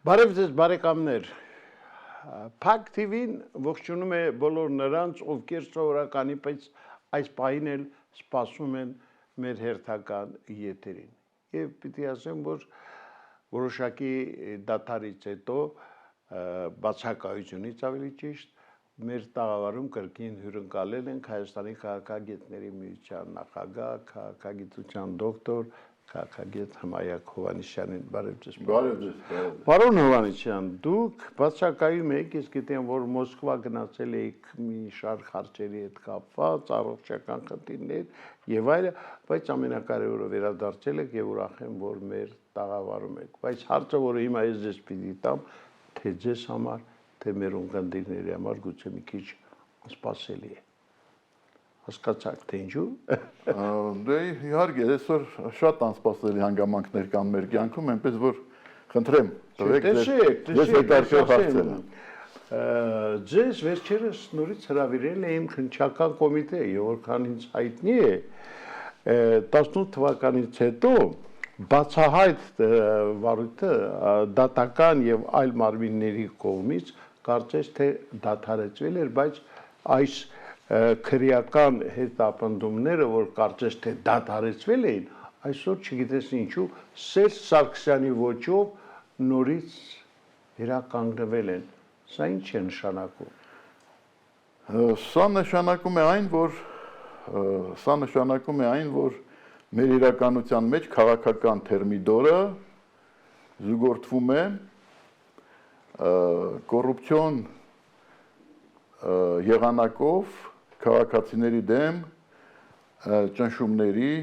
Բարև ձեզ բարեկամներ, Փակ TV-ն ողջունում է բոլոր նրանց, ովքեր սովորականի պես այս պահին էլ սպասում են մեր հերթական եթերին։ Եվ պիտի ասեմ, որ որոշակի դադարից հետո բացակայությունից ավելի ճիշտ մեր տաղավարում կրկին հյուրընկալել ենք Հայաստանի քաղաքագետների միության նախագահ, քաղաքագիտության դոկտոր, քաղաքագետ Հմայակ Հովհաննիսյանին։ Բարև ձեզ։ Բարև ձեզ։ Պարոն Հովհաննիսյան, դուք բացակայում եք, ես գիտեմ, որ Մոսկվա գնացել եք մի շարք հարցերի հետ կապված, առողջական խնդիրներ եւ այլն, բայց ամենակարևորը վերադարձել եք եւ ուրախ եմ, որ մեր տաղավարում եք։ Բայց հարցը, որը հիմա ես ձեզ պիտի տամ, թե ձեզ համար, թե մեր ունկնդիրների համար գուցե մի քիչ անսպասելի է։ Հասկացաք, թե ինչու։ Դե իհարկե, այսօր շատ անսպասելի հանգամանքներ կան մեր կյանքում, այնպես որ խնդրեմ, տվեք ձեզ հետաքրքիր հարցերը։ Ձեզ վերջերս նորից հրավիրել եմ քննչական կոմիտե, եւ որքան ինձ հայտնի է, 18 թվականից հետո բացահայտ վարույթը դատական եւ այլ մարմինների կողմից կարծես թե դադարեցվել էր, բայց այս քրեական հետապնդումները, որ կարծես թե դադարեցվել էին, այսօր չգիտես ինչու Սերժ Սարգսյանի ոճով նորից վերականգնվել են։ Սա ինչ է նշանակում։ Սա նշանակում է այն, որ մեր իրականության մեջ քաղաքական թերմիդորը զուգորդվում է կոռուպցիոն եղանակով քաղաքացիների դեմ ճնշումների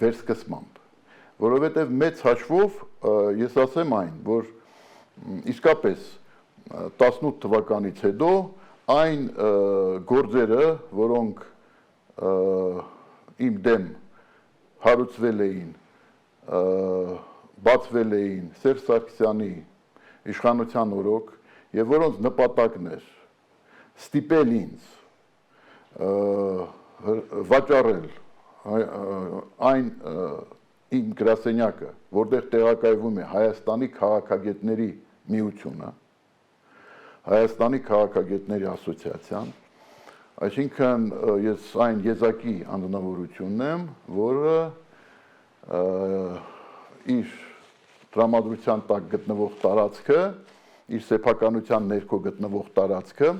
վերսկսմամբ, որովհետև մեծ հաշվով ես ասեմ այն, որ իսկապես 18 թվականից հետո այն գործերը, որոնք իմ դեմ հարուցվել էին, բացվել էին Սերժ Սարգսյանի իշխանության օրոք եւ որոնց նպատակն էր ստիպել ինձ վաճառել այն իմ գրասենյակը, որտեղ տեղակայվում է Հայաստանի քաղաքագետների միությունը, Հայաստանի քաղաքագետների ասոցիացիան, այսինքն ես այն եզակի անձնավորությունն եմ, որը իր տրամադրության տակ գտնվող տարածքը, իր սեփականության ներքո գտնվող տարածքը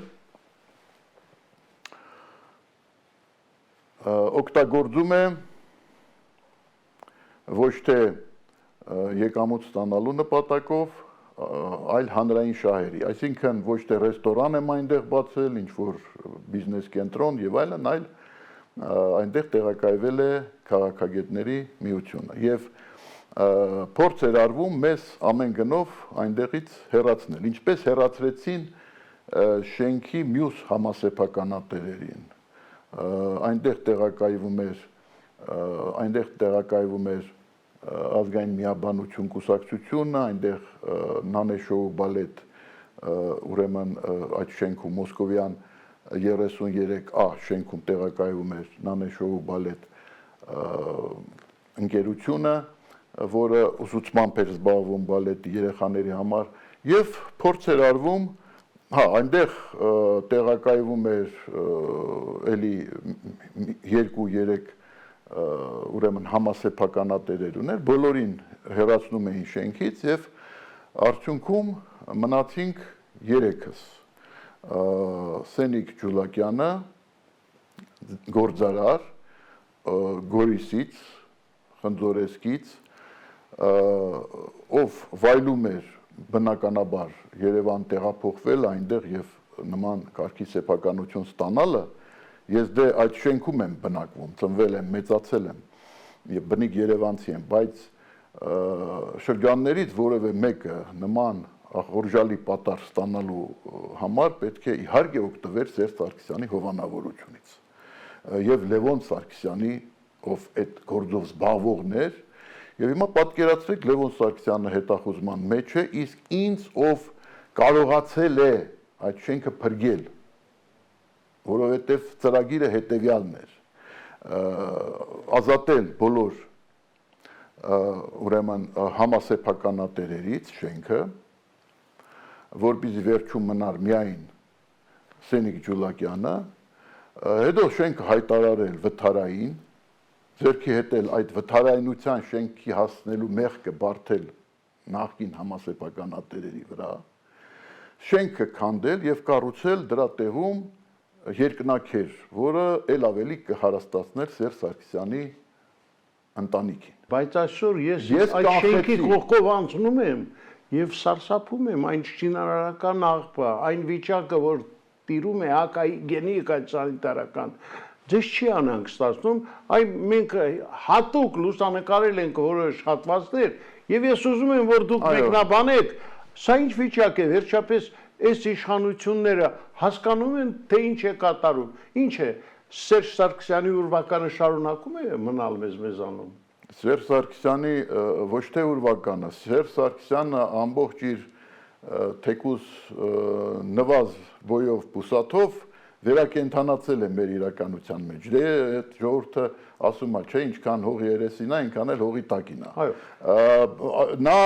օգտագործում է ոչ թե եկամուտ ստանալու նպատակով, այլ հանրային շահերի, այսինքն ոչ թե ռեստորան եմ այնտեղ բացել, ինչ որ բիզնես կենտրոն եւ այլն, այլ այնտեղ տեղակայվել է քաղաքագետների միությունը եւ փորձ էր արվում մեզ ամեն գնով այնտեղից հեռացնել, ինչպես հեռացրեցին շենքի մյուս համասեփականատերերին, այնտեղ տեղակայվում էր ազգային միաբանություն կուսակցությունը, այնտեղ Նանեշոու բալետ, ուրեմն այդ շենքում Մոսկովյան 33A շենքում տեղակայվում էր Նանեշոու բալետ ընկերությունը, որը ուսուցմամբ էր զբաղվում բալետի երեխաների համար, եւ փորձ էր արվում, այնտեղ տեղակայվում էր էլի 2-3 ուրեմն համասեփականատերեր ուներ, բոլորին հեռացնում էին շենքից եւ արդյունքում մնացինք 3-ս Սենիկ Ջուլակյանը, գործարար, Գորիսից, Խնձորեսկից, ով վայելում էր բնականաբար Երևան տեղափոխվել այնտեղ եւ նման կարգի սեփականություն ստանալը, ես դե այդ շենքում եմ բնակվում, ծնվել եմ, մեծացել եմ եւ բնիկ երևանցի եմ, բայց շրջաններից որևէ մեկը նման ախորժալի պատար ստանալու համար պետք է իհարկե օգտվեր Սերժ Սարգսյանի հովանավորությունից եւ Լևոն Սարգսյանի, ով այդ գործով զբաղվողն էր, եւ հիմա պատկերացրեք Լևոն Սարգսյանը հետախուզման մեջ է, իսկ ինձ ով կարողացել է այդ շենքը փրկել, որովհետև ծրագիրը հետևյալն էր, ազատել բոլոր ուրեմն համասեփականատերերից շենքը, որպեսզի վերջում մնար միայն Սենիկ Ջուլակյանը, հետո շենքը հայտարարել վթարային, ձեռքի հետ էլ այդ վթարայնության շենքի հասնելու մեղքը բարթել նախկին համասեփականատերերի վրա, շենքը քանդել եւ կառուցել դրա տեղում երկնաքեր, որը ել ավելի կհարստացներ Սերժ Սարգսյանի ընտանիքին։ Բայց այսօր ես այդ կանխեցի։ շենքի կողքով անցնում եմ եւ սարսափում եմ այն շինարարական աղբը, այն վիճակը, որ տիրում է հակայի գենիկ այդ սանիտարական։ Ձեզ չի անհանգ ստացվում, այն մենք հատուկ լուսանկարել ենք որոշ հատվածներ եւ ես ուզում եմ, որ դուք մեկնաբանեք, սա ինչ վիճակ է, վերջապես այս իշխանությունները հասկանում են, թե ինչ է կատարում, ինչ է, Սերժ Սարգսյանի ուրվականը շարունակում է մնալ մեզանում։ Սերժ Սարգսյանի ոչ թե ուրվականը, Սերժ Սարգսյանը ամբողջ իր թեկուզ նվազ բոյով բուսաթով վերակենդանացել է մեր իրականության մեջ։ Դե այդ ժողովուրդը ասում է, չէ, ինչքան հողի երեսին է, այնքան էլ հողի տակին է։ Նա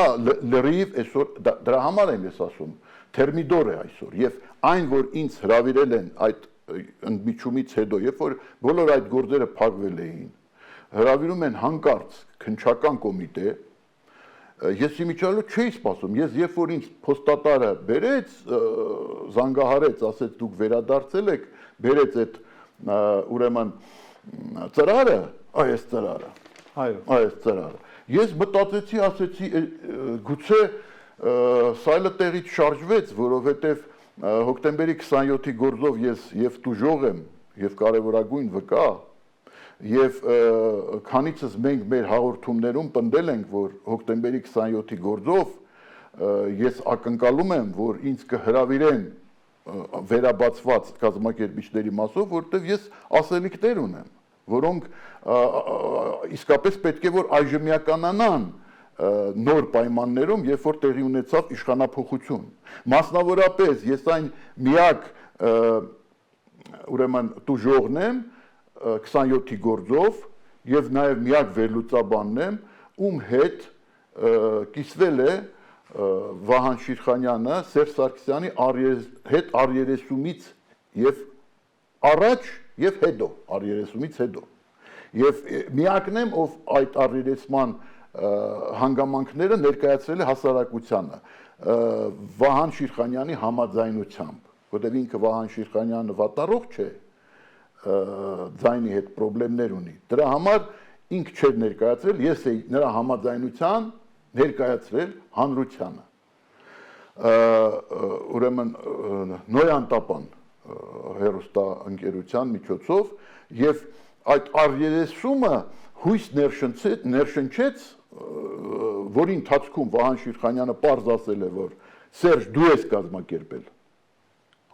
լրիվ այսօր դրա համար եմ ես ասում, թերմիդոր է այսօր եւ այն, որ ինձ հրավիրել են այդ ընդմիջումից հետո, երբ որ բոլոր այդ գործերը փակվել էին, հրավիրում են հանկարծ քննչական կոմիտե, ես իմիջիալը չէի սպասում, ես երբ որ ինձ փոստատարը բերեց, զանգահարեց, ասեց դուք վերադարձել եք, բերեց այդ ուրեմն ծրարը, այս ծրարը, այս ծրարը, ես մտածեցի, ասեցի, գուցե սայլը տեղից շարժվեց, որովհետև հոկտեմբերի 27-ի գործով ես եւ տուժող եմ, եւ կարևորագույն վկա, եւ քանիցս մենք մեր հաղորդումներում պնդել ենք, որ հոկտեմբերի 27-ի գործով ես ակնկալում եմ, որ ինձ կհրավիրեն վերաբացված կազմակերպիչների մասով, որտեղ ես ասելիքներ ունեմ, որոնք իսկապես պետք է որ այժմյականանան նոր պայմաններում, երբ որ տեղի ունեցավ իշխանափոխություն։ Մասնավորապես ես այն միակ ուրեմն տուժողն եմ 27-ի գործով եւ նաեւ միակ վերլուծաբանն եմ, ում հետ կիսվել է Վահան Շիրխանյանը Սերժ Սարգսյանի հետ առերեսումից եւ առաջ եւ հետո, առերեսումից հետո։ Եվ միակն եմ, ով այդ առերեսման հանգամանքները ներկայացրել է հասարակությանը Վահան Շիրխանյանի համաձայնությամբ, որտեղ ինքը Վահան Շիրխանյանը վատառող չէ, ձայնի հետ խնդիրներ ունի։ Դրա համար ինք չէր ներկայացրել, ես էի նրա համաձայնության ներկայացրել հանրությանը։ Ուրեմն Նոյան Տապան հեռուստաընկերության միջոցով եւ այդ առերեսումը հույս ներշնչեց, որի ընթացքում Վահան Շիրխանյանը պարզ ասել է, որ Սերժ դու ես կազմակերպել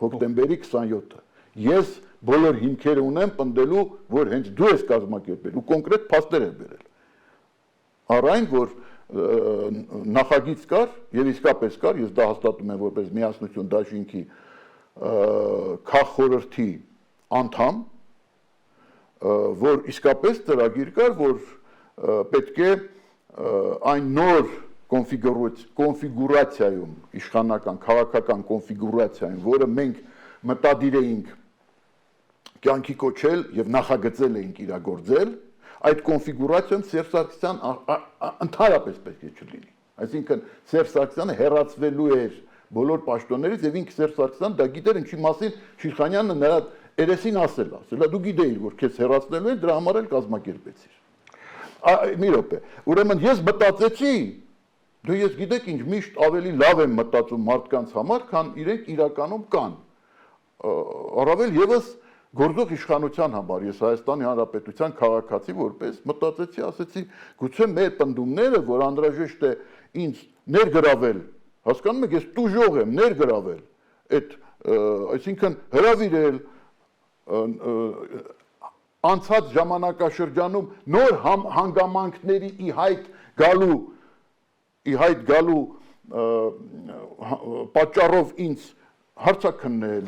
հոկտեմբերի 27-ը։ Ես բոլոր հիմքերը ունեմ պնդելու, որ հենց դու ես կազմակերպել ու կոնկրետ փաստեր է բերել։ Առայն որ նախագիծ կար եւ իսկապես կար, ես դա հաստատում եմ որպես միասնություն դաշինքի քաղխորհրդի անդամ, որ իսկապես ծրագիր կար, որ պետք է այն նոր կոնֆիգուրացիայում, իշխանական, քաղաքական կոնֆիգուրացիայում, որը մենք մտադիր էինք կյանքի կոչել եւ նախագծել էինք իրագործել, այդ կոնֆիգուրացիան Սերժ Սարգսյան ընդհանրապես պետք է չլինի։ Այսինքն Սերժ Սարգսյանը հեռացվելու էր բոլոր պաշտոններից եւ ինքը Սերժ Սարգսյան դա գիտեր ինչի մասին Շիրխանյանը նրա երեսին ասել է, դու գիտեիր, որ քեզ հեռացնելու են, դրա համար էլ կազմակերպեցիր։ Մի րոպե։ Ուրեմն ես մտածեցի, դու ես գիտեք ինչ, միշտ ավելի լավ եմ մտածում մարդկանց համար, քան իրենք իրականում կան։ Առավել եւս գործող իշխանության համար, ես Հայաստանի Հանրապետության քաղաքացի որպես մտածեցի, ասեցի, գուցե մեր պնդումները, որ անհրաժեշտ է ինձ ներգրավել, հասկանում եք, ես տուժող եմ, ներգրավել, այդ, այսինքն հրավիրել անցած ժամանակաշրջանում նոր հանգամանքների ի հայտ գալու պատճառով ինձ հարցաքննել,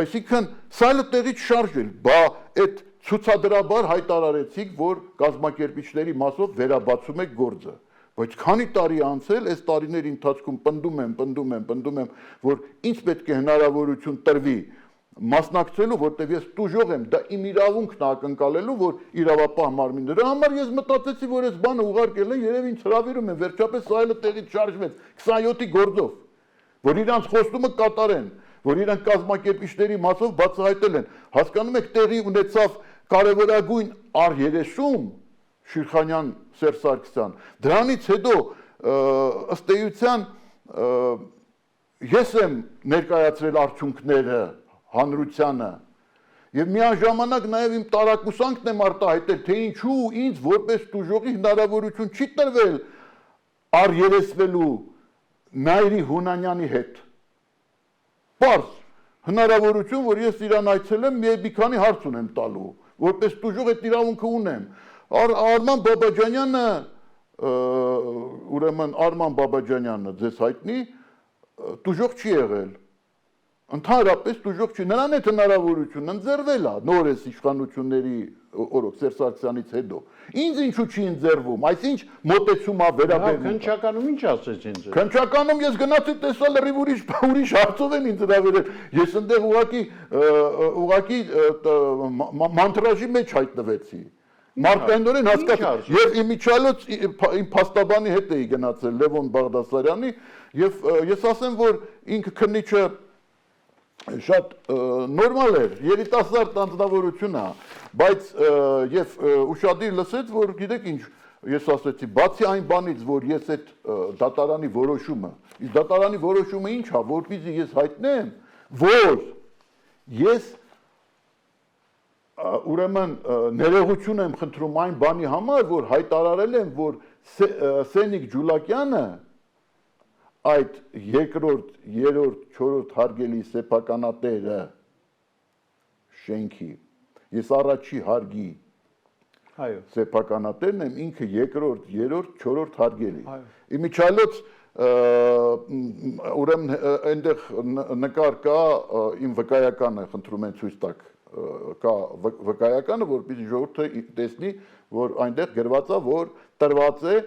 այսինքն սայլը տեղից շարժել, բա այդ ցուցադրաբար հայտարարեցիք, որ կազմակերպիչների մասով վերաբացում եք գործը։ Բայց քանի տարի անցել, այս տարիների ընթացքում պնդում եմ, որ ինչ պետք է հնարավորություն տրվի մասնակցելու, որտեղ ես տուժող եմ, դա իմ իրավունքն է ակնկալելու, որ իրավապահ մարմին։ Դրա համար ես մտածեցի, որ այս բանը ուղարկել են, երևի ինձ հրավիրում են, վերջապես սա էլ տեղից շարժվեց 27-ի գործով, որ իրանց խոստումը կատարեն, որ իրանք կազմակերպիչների մասով բացահայտել են։ Հասկանում եք, տեղի ունեցավ կարևորագույն R30 Շիրխանյան Սերժ Սարգսյան։ Դրանից հետո ըստ էության ես եմ ներկայացրել արդյունքները հանրությանը եւ միաժամանակ նաեւ իմ տարակուսանքն եմ արտահայտել, թե ինչու ինձ որպես տուժողի հնարավորություն չի տրվել R30-վելու Նայիրի Հունանյանի հետ։ Պարզ հնարավորություն, որ ես իրան այցելեմ, մի քանի հարց ունեմ տալու, որպես տուժող այդ իրավունքը ունեմ։ Արման Բաբաջանյանը, ուրեմն Արման Բաբաջանյանը ձեզ հայտնի, տուժող չի եղել։ Ընդհանրապես տուժող չի, նրան այդ հնարավորությունն ընձեռվել է նորից իշխանությունների օրոք Սերժ Սարգսյանից հետո։ Ինձ ինչու չի ընձեռվում, այսինչ մոտեցում է վերաբերվում։ Քննչականում ինչ ասեց ինձ։ Քննչականում ես գնացի տեսա լրիվ ուրիշ հարցով են ինձ հրավիրել։ Ես այնտեղ ուղղակի մանտրաժի մեջ հայտնվեցի։ Մարտայնորեն հասկացա եւ իմիջիալոց իմ փաստաբանի հետ էի գնացել Լևոն Բաղդասարյանի եւ ես ասեմ, որ ինքը քննիչը շատ նորմալ էր, երիտասարդ անձնավորություն է, բայց եւ ուշադիր լսեց, որ գիտեք ինչ, ես ասեցի, բացի այն բանից, որ ես այդ դատարանի որոշումը, իսկ դատարանի որոշումը ինչ է, որպեսզի ես հայտնեմ, որ ես ուրեմն ներողություն եմ խնդրում այն բանի համար, որ հայտարարել եմ, որ Սենիկ Ջուլակյանը այդ երկրորդ, երրորդ, չորրորդ հարգելի սեփականատերը շենքի, ես առաջի հարգի սեփականատերն եմ, ինքը երկրորդ, երրորդ, չորրորդ հարգելի։ Իմիջիալոց ուրեմն այնտեղ նկար կա իմ վկայականը, խնդրում եմ ցույց տաք, կա վկայականը, որպեսզի ժողովուրդը տեսնի, որ այնտեղ գրված է, որ տրված է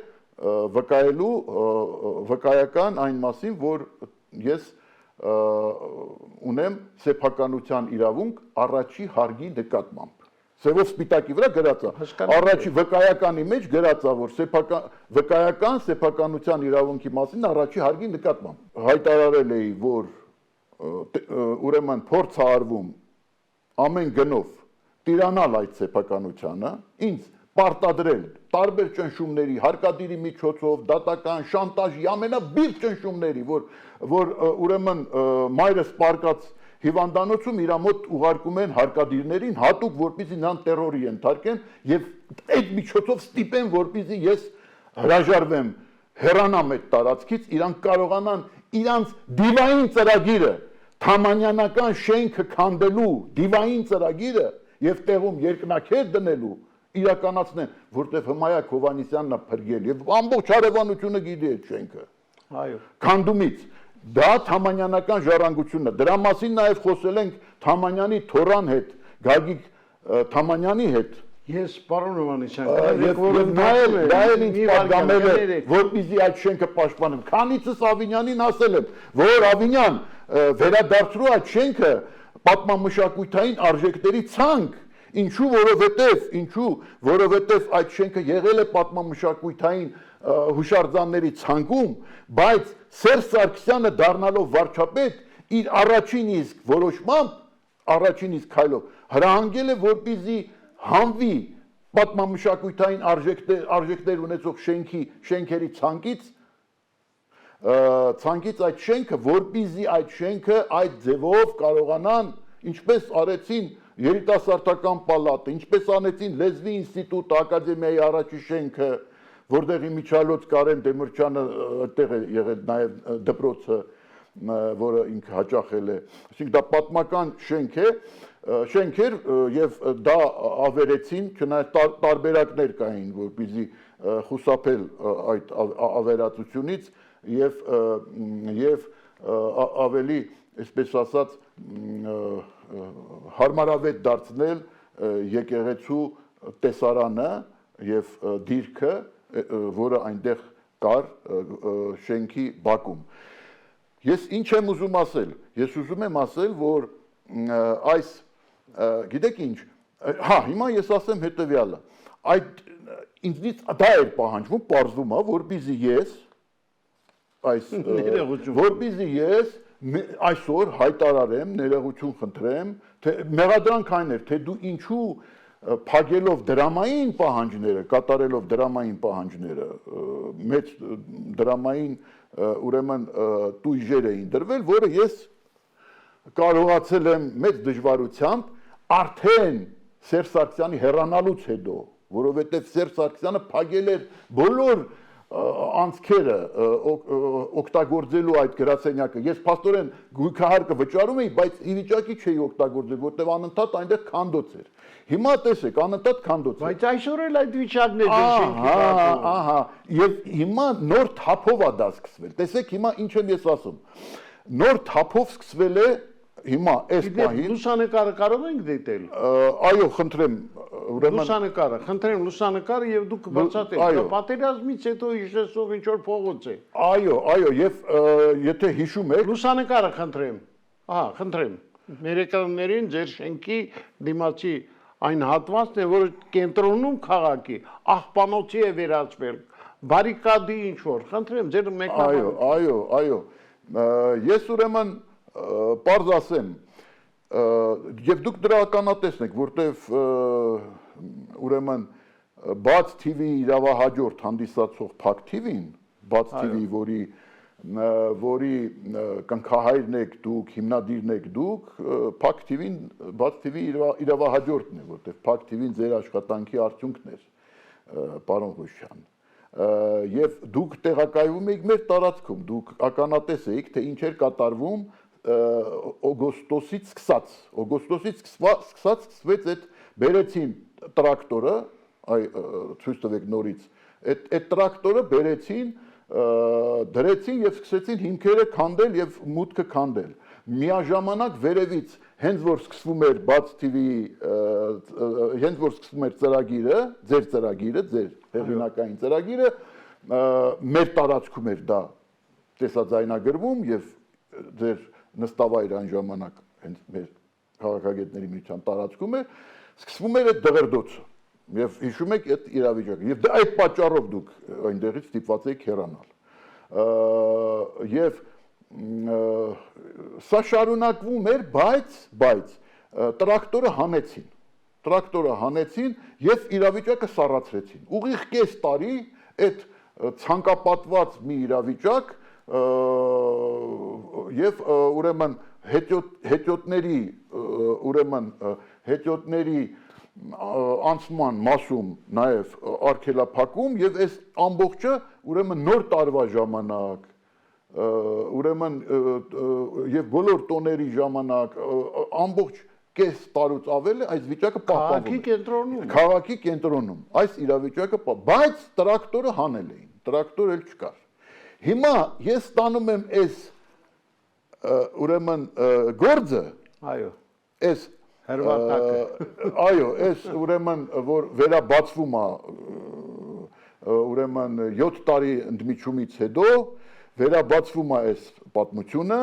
վկայելու վկայական այն մասին, որ ես ունեմ սեփականության իրավունք առաջի հարգի նկատմամբ։ Սևով սպիտակի վրա գրած է, առաջի վկայականի մեջ գրած է, որ վկայական սեփականության իրավունքի մասին առաջի հարգի նկատմամբ։ Հայտարարել էի, որ ուրեմն փորձ է արվում ամեն գնով տիրանալ այդ սեփականությանը, ինձ պարտադրել տարբեր ճնշումների, հարկադիրի միջոցով, դատական, շանտաժի, ամենաբիրտ ճնշումների, որ ուրեմն մայրս պարկած հիվանդանոցում իր մոտ ուղարկում են հարկադիրներին, հատուկ որպեսզի նրան տերորի ենթարկեն եւ այդ միջոցով ստիպեն, որպեսզի ես հրաժարվեմ, հեռանամ այդ տարածքից, իրանք կարողանան իրանց դիվային ծրագիրը, թամանյանական շենքը քանդելու դիվային ծրագիրը եւ տեղում երկնաքեր դնելու իրականացնեն, որտեղ Հմայակ Հովհաննիսյանն է փրկել եւ ամբողջ հարևանությունը գիտի այդ շենքը։ Այո։ Քանդումից դա թամանյանական ժառանգությունն է։ Դրա մասին նաեւ խոսել ենք Թամանյանի թորան հետ, Գագիկ Թամանյանի հետ։ Ես պարոն Հովհաննիսյան, նայել ինձ պատգամել է, որպեսզի այդ շենքը պաշտպանեմ։ Քանիցս Ավինյանին ասել եմ, որ Ավինյան վերադարձրու այդ շենքը պատմամշակութային արժեքների ցանկ, ինչու, որովհետև այդ շենքը եղել է պատմամշակութային հուշարձանների ցանկում, բայց Սերժ Սարգսյանը դառնալով վարչապետ իր առաջին իսկ որոշմամբ, առաջին իսկ քայլով հրահանգել է, որպեսզի հանվի պատմամշակութային արժեքներ ունեցող շենքերի ցանկից այդ շենքը, որպեսզի այդ շենքը այդ ձևով կարողանան, ինչպես արեցին երիտասարդական պալատը, ինչպես անեցին լեզվի ինստիտուտը, ակադեմիայի առաջի շենքը, որտեղ իմիջիալոց Կարեն Դեմիրճյանը այդտեղ է եղել նաև դպրոցը, որը ինքը հաճախել է, այսինքն դա պատմական շենք էր եւ դա ավերեցին, չնայած տարբերակներ կային, որպեսզի խուսափել այդ ավերածությունից եւ ավելի, այսպես ասած, հարմարավետ դարձնել եկեղեցու տեսարանը եւ դիրքը, որը այնտեղ կար շենքի բակում։ Ես ինչ եմ ուզում ասել։ Ես ուզում եմ ասել, որ այս գիտեք ինչ, հա, հիմա ես ասեմ հետեւյալը։ Այդ ինձնից դա էր պահանջվում, պարզվում է, որպեսզի ես որպեսզի ես այսօր հայտարարեմ, ներողություն խնդրեմ, թե մեղադրանք այն էր, թե դու ինչու փակելով դրամային պահանջները, կատարելով դրամային պահանջները, մեծ դրամային ուրեմն տույժեր էին դրվել, որը ես կարողացել եմ մեծ դժվարությամբ արդեն Սերժ Սարգսյանի հեռանալուց հետո, որովհետև Սերժ Սարգսյանը փակել էր բոլոր անցքերը օգտագործելու այդ գրասենյակը։ Ես փաստորեն գույքահարկը վճարում էի, բայց ի վիճակի չէի օգտագործել, որտեղ անընդհատ այնտեղ քանդոց էր։ Հիմա տեսեք, անընդհատ քանդոց է։ Բայց այսօր էլ այդ վիճակն է շենքի բակում։ Ահա, եւ հիմա նոր թափով է դա սկսվել։ Տեսեք, հիմա ինչ եմ ես ասում։ Նոր թափով սկսվել է հիմա այս պահին լուսանկարը կարող ենք դիտել։ Այո, խնդրեմ, ուրեմն լուսանկարը, խնդրեմ լուսանկարը եւ դուք բացատրեք։ Պատերազմից հետո հիշեցող ինչ որ փողոց է։ Այո, եւ եթե հիշում եք, լուսանկարը խնդրեմ։ Ահա, խնդրեմ։ Մեր էկրաններին ձեր շենքի դիմացի այն հատվածն է, որը կենտրոնում քաղաքի աղբանոցի է վերածվել։ Բարիկադի ինչ որ, խնդրեմ, ձեր մեկնաբանը։ Այո։ Ես ուրեմն պարզ ասեմ, եւ դուք դրա ականատեսն եք, որտեվ ուրեմն բաց TV իրավահաջորդ հանդիսացող Փակ TV-ին, բաց TV, որի կնքահայրն եք դուք, հիմնադիրն եք դուք, Փակ TV-ին, բաց TV իրավահաջորդն է, որտեվ Փակ TV-ին ձեր աշխատանքի արդյունքն էր, պարոն Ղուշյան։ Եվ դուք տեղակայվում եք մեր տարածքում, դուք ականատես եք, թե ինչ էր կատարվում օգոստոսից սկսած սկսվեց այդ բերեցին տրակտորը, ցույց տվեք նորից, այդ տրակտորը բերեցին, դրեցին եւ սկսեցին հիմքերը քանդել եւ մուտքը քանդել։ Միաժամանակ վերևից հենց որ սկսվում էր բաց TV-ի, հենց որ սկսվում էր ծրագիրը, ձեր հեղինակային ծրագիրը, մեր տարածքում էր դա տեսաձայնագրվում եւ ձեր նստավայրը այն ժամանակ հենց մեր քաղաքագետների միության տարածքում էր, սկսվում էր այդ դղրդոցը եւ հիշում եք այդ իրավիճակը եւ այդ պատճառով դուք այնտեղից ստիպված եք հեռանալ եւ սա շարունակվում էր, բայց տրակտորը հանեցին եւ իրավիճակը սառացրեցին։ Ուղիղ կես տարի այդ ցանկապատված մի իրավիճակ եւ ուրեմն հետիոտների անցման մասում նաեւ արգելափակում եւ այս ամբողջը ուրեմն նոր տարվա ժամանակ ուրեմն եւ բոլոր տոների ժամանակ ամբողջ կես տարուց ավել այս վիճակը պահպանվում քաղաքի կենտրոնում այս իրավիճակը բայց տրակտորը հանել էին տրակտոր էլ չկար հիմա ես ստանում եմ այս ուրեմն գործը այո այս հրվարտակը այո այս ուրեմն որ վերաբացվում է ուրեմն 7 տարի ընդմիջումից հետո վերաբացվում է այս պատմությունը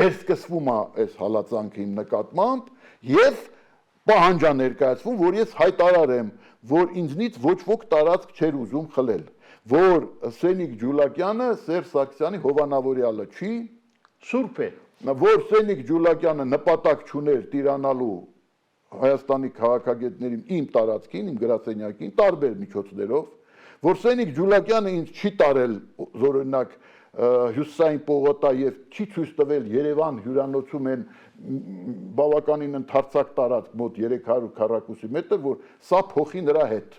վերսկսվում է այս հալածանքի նկատմամբ եւ պահանջ ներկայացվում որ ես հայտարարեմ որ ինձնից ոչ ոք տարածք չէր ուզում խլել որ Սենիկ Ջուլակյանը Սերժ Սարգսյանի հովանավորյալը չի սուրբ է որ Սենիկ Ջուլակյանը նպատակ չուներ տիրանալու Հայաստանի քաղաքագետներին իմ տարածքին իմ գրասենյակին տարբեր միջոցներով որ Սենիկ Ջուլակյանը ինձ չի տարել զորօրինակ հյուսիսային պողոտա եւ չի ցույց տվել Երևան հյուրանոցում են բավականին ընդարձակ տարածք մոտ 300 քառակուսի մետր որ սա փոխի նրա հետ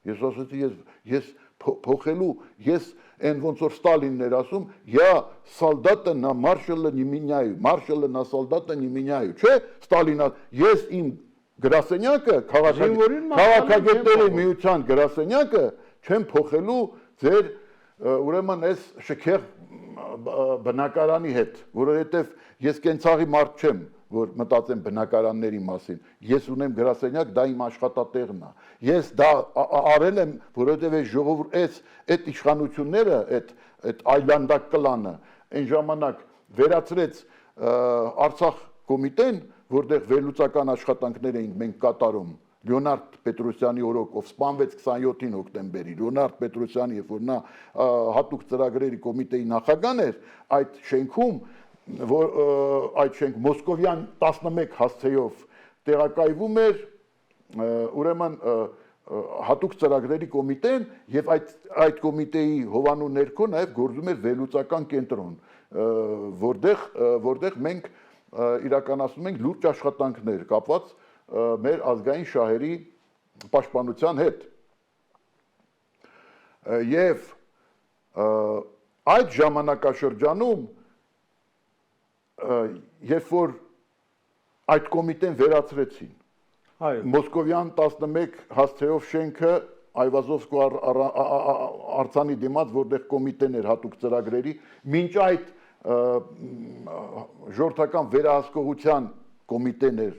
ես ասացի ես փոխելու ես այն ոնց որ Ստալինն էր ասում я солдата на маршала не меняю маршала на солдата не меняю չէ Ստալինը ես իմ գրասենյակը քաղաքագետների միության գրասենյակը չեմ փոխելու ձեր ուրեմն այս շքեղ բնակարանի հետ որովհետև ես կենցաղի մարդ չեմ որ մտածեմ բնակարանների մասին։ Ես ունեմ գրասենյակ, դա իմ աշխատատեղն է։ Ես դա արել եմ, որովհետև այս ժողովուրդ այդ իշխանությունները, այդ այլանդակ կլանը այն ժամանակ վերացրեց Արցախ կոմիտեն, որտեղ վերլուծական աշխատանքներ էինք մենք կատարում։ Լեոնարդ Պետրոսյանի օրոք, ով սպանվեց 27 հոկտեմբերի, Լեոնարդ Պետրոսյանի, երբ որ նա հատուկ ծրագրերի կոմիտեի նախագահն էր, այդ շենքում, որ այդ շենք Մոսկովյան 11 հասցեով տեղակայվում էր, ուրեմն հատուկ ծրագրերի կոմիտեն եւ այդ կոմիտեի հովանու ներքո նաեւ գործում էր վերլուծական կենտրոն, որտեղ մենք իրականացնում ենք լուրջ աշխատանքներ կապված մեր ազգային շահերի պաշտպանության հետ։ Եվ այդ ժամանակաշրջանում, երբ որ այդ կոմիտեն վերացրեցին, Մոսկովյան 11 հասցեով շենքը Այվազովսկու արձանի դիմաց, որտեղ կոմիտեն էր հատուկ ծրագրերի, մինչ այդ ժողովրդական վերահսկողության կոմիտեն էր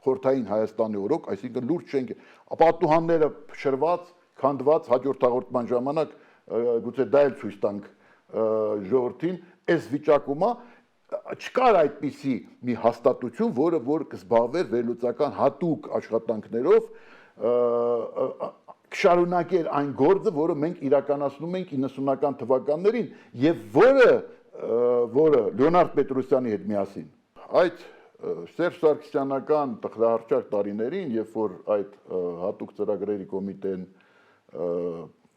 Խորհրդային Հայաստանի օրոք, այսինքն լուրջ շենք է, պատուհանները փշրված, քանդված, հաջորդ հաղորդման ժամանակ գուցե դա էլ ցույց տանք ժողովրդին, այս վիճակում չկար այդպիսի մի հաստատություն, որը որ կզբաղվեր վերլուծական հատուկ աշխատանքներով, կշարունակեր այն գործը, որը մենք իրականացնում ենք 90-ական թվականներին եւ որը Լեոնարդ Պետրոսյանի հետ միասին այդ Սերժ Սարգսյանական տխրահարճակ տարիներին, երբ որ այդ հատուկ ծրագրերի կոմիտեն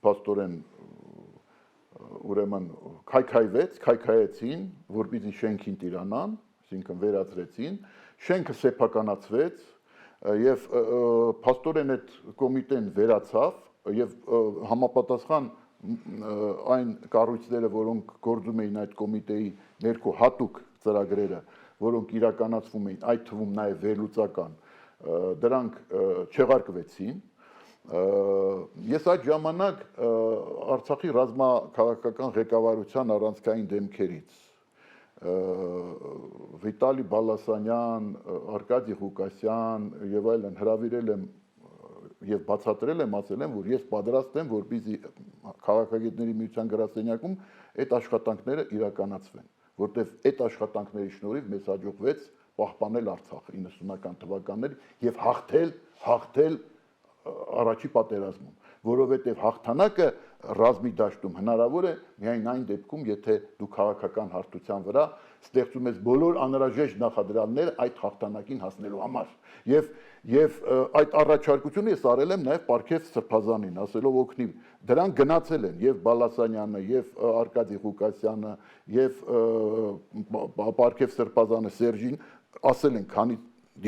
փաստորեն ուրեմն քայքայեցին, որպեսզի շենքին տիրանան, այսինքն վերացրեցին, շենքը սեփականացվեց եւ փաստորեն այդ կոմիտեն վերացավ եւ համապատասխան այն կառույցները, որոնք գործում էին այդ կոմիտեի ներքո հատուկ ծրագրերը, որոնք իրականացվում էին, այդ թվում նաև վերլուծական, դրանք չեղարկվեցին։ Ես այդ ժամանակ Արցախի ռազմաքաղաքական ղեկավարության առանցքային դեմքերից Վիտալի Բալասանյան, Արկադի Ղուկասյան եւ այլն հրավիրել եմ եւ բացատրել եմ, ասել եմ, որ ես պատրաստ եմ, որպեսզի քաղաքագետների միության գրասենյակում այդ աշխատանքները իրականացվեն, որտեղ այդ աշխատանքների շնորհիվ մեզ հաջողվեց պահպանել Արցախը 90-ական թվականներին եւ հաղթել առաջի պատերազմում, որովհետև հաղթանակը ռազմի դաշտում հնարավոր է միայն այն դեպքում, եթե դու քաղաքական հարթության վրա ստեղծում ես բոլոր անհրաժեշտ նախադրյալները այդ հաղթանակին հասնելու համար։ Եվ այդ առաջարկությունը ես արել եմ նաև Պարքև Սրբազանին, ասելով օգնի։ Դրան գնացել են եւ Բալասանյանը, եւ Արկադի Ղուկասյանը, եւ Պարքև Սրբազանը Սերժին, ասել են, քանի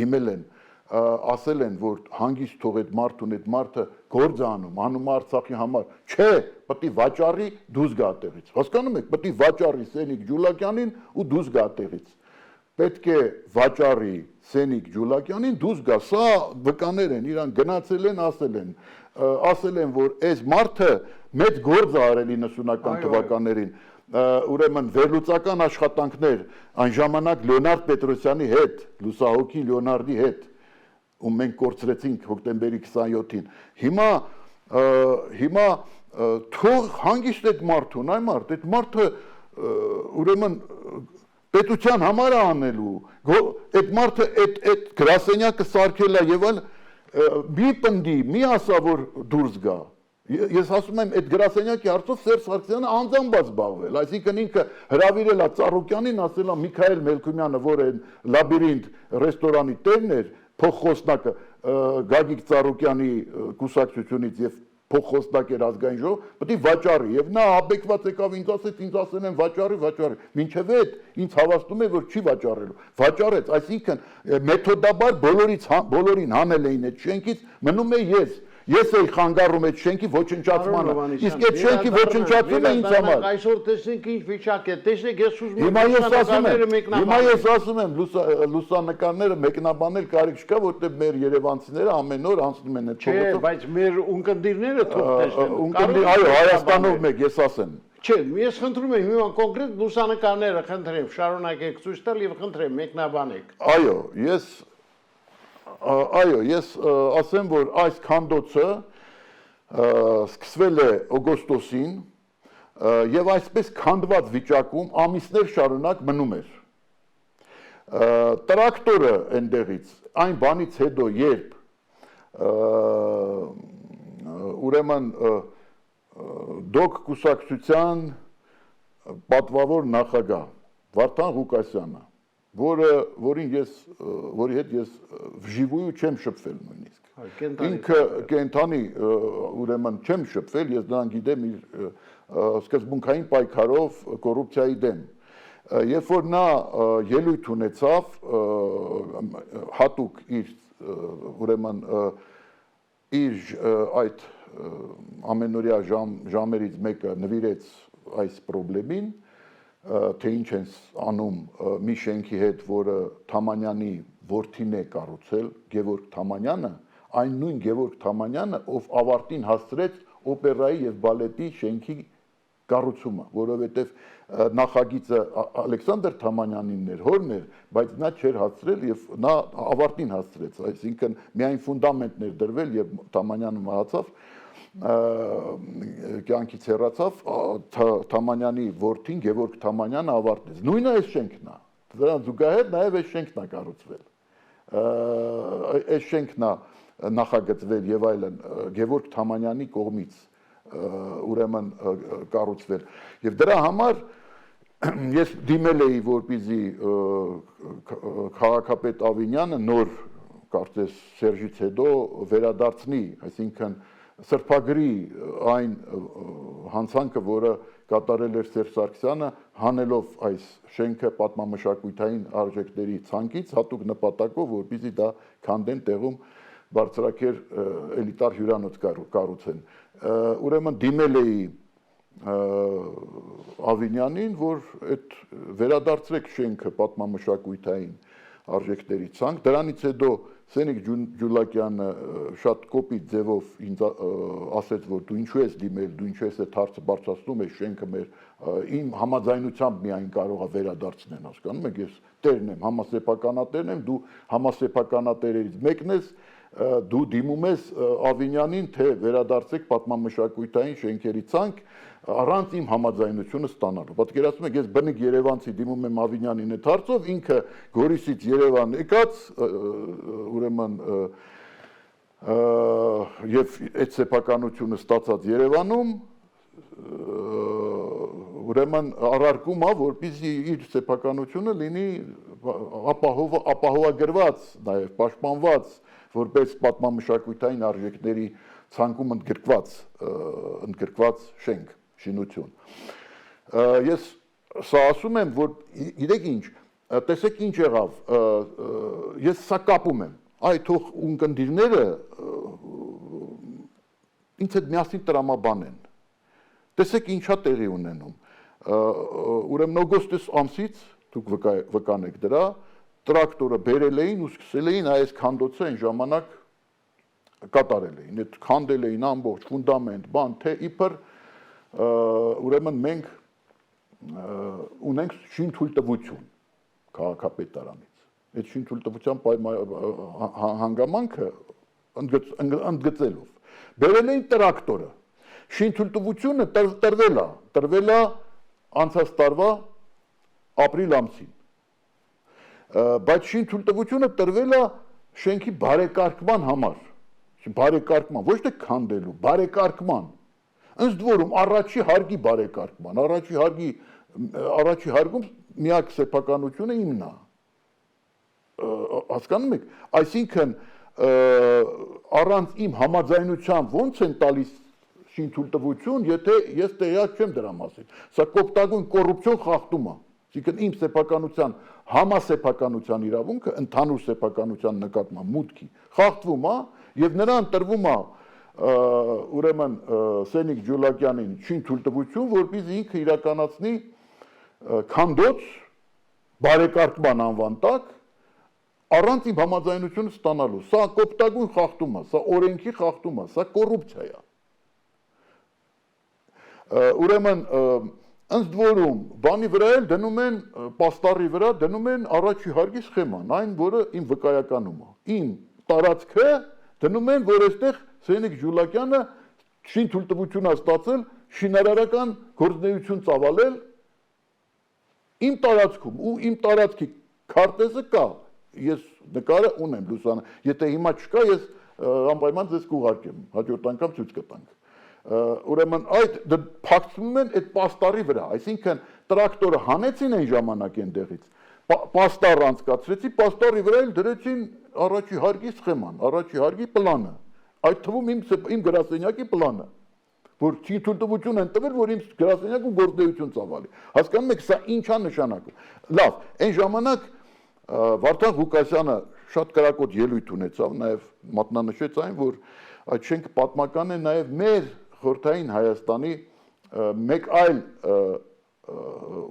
դիմել են, ասել են, որ հանգիստ թող այդ մարդուն, այդ մարդը գործ անում Արցախի համար, չէ, պետք է վաճառի դուրս գա այդտեղից։ Հասկանում եք, պետք է վաճառի Սենիկ Ջուլակյանին ու դուրս գա այդտեղից։ Պետք է վաճառի Սենիկ Ջուլակյանին դուրս գա, սա վկաներ են, իրան գնացել են, ասել են, որ այս մարդը մեծ գործ է արել 90-ական թվականներին, ուրեմն վերլուծական աշխատանքներ այն ժամանակ Լեոնարդ Պետրոսյանի հետ, լուսահոգի Լեոնարդի հետ, ու մենք կորցրեցինք հոկտեմբերի 27-ին։ Հիմա թող հանգիստ այդ մարդուն, այդ մարդը ուրեմն պետության համար է անելու, այդ մարդը այդ գրասենյակը սարքել է եւ այլ մի պնդի, մի ասա, որ դուրս գա։ Ես ասում եմ, այդ գրասենյակի հարցով Սերժ Սարգսյանը անձամբ զբաղվել, այսինքն ինքը հրավիրել է Ծառուկյանին, ասել է Միքայել Մելքումյանը, որ այն Լաբիրինթ ռեստորանի տերն էր, փոխխոսնակը Գագիկ Ծառուկյանի կուսակցությունից եւ փոխխոսնակ էր ազգային ժողով, պետք է վաճառի եւ նա աբեկված եկավ ինձ ասել են վաճառի, մինչեւ այդ ինձ հավաստում է որ չի վաճառելու, վաճառեց, այսինքն մեթոդաբար բոլորին հանել էին այդ շենքից, մնում է ես էի խանգարում այդ շենքի ոչնչացմանը, իսկ այդ շենքի ոչնչացումը ինձ համար։ Այսօր տեսնենք ինչ վիճակ է, տեսնեք ես ուզում եմ Հիմա ես ասում եմ լուսանկարները մեկնաբանել կարիք չկա, որտեղ մեր երևանցիները ամեն օր անցնում են այդ փողոցով։ Չէ, բայց մեր ունկնդիրները թող տեսնեն։ Այո, Հայաստանով մեկ ես ասեմ։ Չէ, ես խնդրում եմ հիմա կոնկրետ լուսանկարները խնդրեմ, շարունակեք ցույց տալ եւ խնդրեմ մեկնաբանեք։ Ես ասեմ, որ այս քանդոցը սկսվել է օգոստոսին եւ այսպես քանդված վիճակում ամիսներ շարունակ մնում էր։ Տրակտորը այնտեղից այն բանից հետո երբ ուրեմն դոկ կուսակցության պատվավոր նախագահ Վարդան Ղուկասյանը, որի հետ ես վժիվույու չեմ շփվել նույնիսկ։ Ինքը կենթանի ուրեմն չեմ շփվել, ես նրան գիտեմ իր սկզբունքային պայքարով կոռուպցիայի դեմ։ Երբ որ նա ելույթ ունեցավ հատուկ իր ուրեմն իր այդ ամենօրյա ժամերից մեկը նվիրեց այս խնդրին, թե ինչ են անում մի շենքի հետ, որը Թամանյանի որդին է կառուցել, Գևորգ Թամանյանը, այն նույն Գևորգ Թամանյանը, ով ավարտին հասցրեց օպերայի եւ բալետի շենքի կառուցումը, որովհետեւ նախագիծը Ալեքսանդր Թամանյանինն էր, հորն էր, բայց նա չէր հասցրել եւ նա ավարտին հասցրեց, այսինքն միայն ֆունդամենտն էր դրվել եւ Թամանյանը մահացավ, կյանքից հեռացավ, Թամանյանի որդին Գևորգ Թամանյանը ավարտեց։ Նույնը այս շենքն է։ Դրան զուգահեռ նաեւ այս շենքն է կառուցվել։ Այս շենքն է նախագծվել եւ այլն Գևորգ Թամանյանի կողմից ուրեմն կառուցվել։ Եվ դրա համար ես դիմել էի, որպեսզի քաղաքապետ Ավինյանը նոր կարծես Սերժից հետո վերադարձնի, այսինքն սրբագրի այն հանցանքը, որը կատարել էր Սերժ Սարգսյանը, հանելով այս շենքը պատմամշակութային արժեքների ցանկից, հատուկ նպատակով, որպեսզի դա քանդեն տեղում բարձրակեր էլիտար հյուրանոց կառուցեն։ Ուրեմն դիմել էի Ավինյանին, որ այդ վերադարձրեք շենքը պատմամշակութային արժեքների ցանկ։ Դրանից հետո Սենիկ Ջուլակյանը շատ կոպիտ ձևով ինձ ասեց, որ դու ինչու ես դիմել, դու ինչու ես այդ հարցը բարձրացնում ես, շենքը մեր իմ համաձայնությամբ միայն կարող է վերադարձնեն, հասկանում եք, ես տերն եմ, համասեփականատերն եմ, դու համասեփականատերերից մեկն ես, դու դիմում ես Ավինյանին, թե վերադարձեք պատմամշակութային շենքերի ցանկ առանց իմ համաձայնությունը ստանալու։ Պատկերացնում եք, ես բնիկ Երևանցի դիմում եմ Ավինյանին այդ հարցով, ինքը Գորիսից Երևան եկած, ուրեմն եւ այդ սեփականությունը ստացած Երևանում, ուրեմն առարկում է, որպեսզի իր սեփականությունը լինի ապահովագրված, նաեւ պաշտպանված որպես պատմամշակութային արժեքների ցանկում ընդգրկված շենք, շինություն։ Ես սա ասում եմ, որ գիտեք ինչ, տեսեք ինչ եղավ, ես սա կապում եմ, այ թող ունկնդիրները ինձ հետ միասին տրամաբանեն, տեսեք ինչա տեղի ունենում, ուրեմն օգոստոս ամսից, դուք վկանեք դրա, տրակտորը բերել էին ու սկսել էին այս քանդոցը այն ժամանակ կատարել էին, այդ քանդել էին ամբողջ ֆունդամենտ, բան, թե իբր ուրեմն մենք ունենք շինթույլտվություն քաղաքապետարանից։ Այդ շինթույլտվության հանգամանքը ընդգծելով բերել էին տրակտորը։ Շինթույլտվությունը տրվել է անցած տարվա ապրիլ ամսին։ Բայց շինթույլտվությունը տրվել է շենքի բարեկարգման համար, բարեկարգման, ոչ թե քանդելու, բարեկարգման, ըստ որում առաջի հարգի բարեկարգման, առաջի հարգում միակ սեփականությունը իմն է, հասկանում եք, այսինքն առանց իմ համաձայնությամբ ոնց են տալիս շինթույլտվություն, եթե ես տեղյակ չեմ դրա մասին, սա կոպտագույն կոռուպցիոն խախտում է, այսինքն իմ սեփականության համասեփականության իրավունքը ընդհանուր սեփականության նկատմամբ մուտքի խախտվում է եւ նրան տրվում է ուրեմն Սենիկ Ջուլակյանին շինթույլտվություն, որպեսզի ինքը իրականացնի քանդոց բարեկարգման անվան տակ առանց իմ համաձայնությունը ստանալու։ Սա կոպտագույն խախտում է, սա օրենքի խախտում է, սա կոռուպցիա է։ Ուրեմն ըստ որում բանի վրա էլ դնում են պաստառի վրա դնում են առաջի հարգի սխեման, այն որը իմ վկայականում է։ Իմ տարածքը դնում են, որ այստեղ Սենիկ Ջուլակյանը շինթույլտվություն է ստացել շինարարական գործունեություն ծավալել իմ տարածքում ու իմ տարածքի քարտեզը կա։ Ես նկարը ունեմ լուսանը։ Եթե հիմա չկա, ես անպայման ձեզ կուղարկեմ, հաջորդ անգամ ցույց կտանք։ Ուրեմն այդ փակցում են այդ պաստառի վրա, այսինքն տրակտորը հանեցին այն ժամանակ այնտեղից, պաստառ անցկացրեցի, պաստառի վրա էլ դրեցին առաջի հարգի սխեման, առաջի հարգի պլանը, այդ թվում իմ գրասենյակի պլանը, որ թույլտվություն են տվել, որ իմ գրասենյակում գործունեություն ծավալի։ Հասկանում եք, սա ինչ է նշանակում։ Լավ, այն ժամանակ Վարդան Ղուկասյանը շատ կրակոտ ելույթ ունեցավ, նաև մատնանշեց այն, որ այդ շենքը պատմական է նաև մեր Խորհրդային Հայաստանի մեկ այլ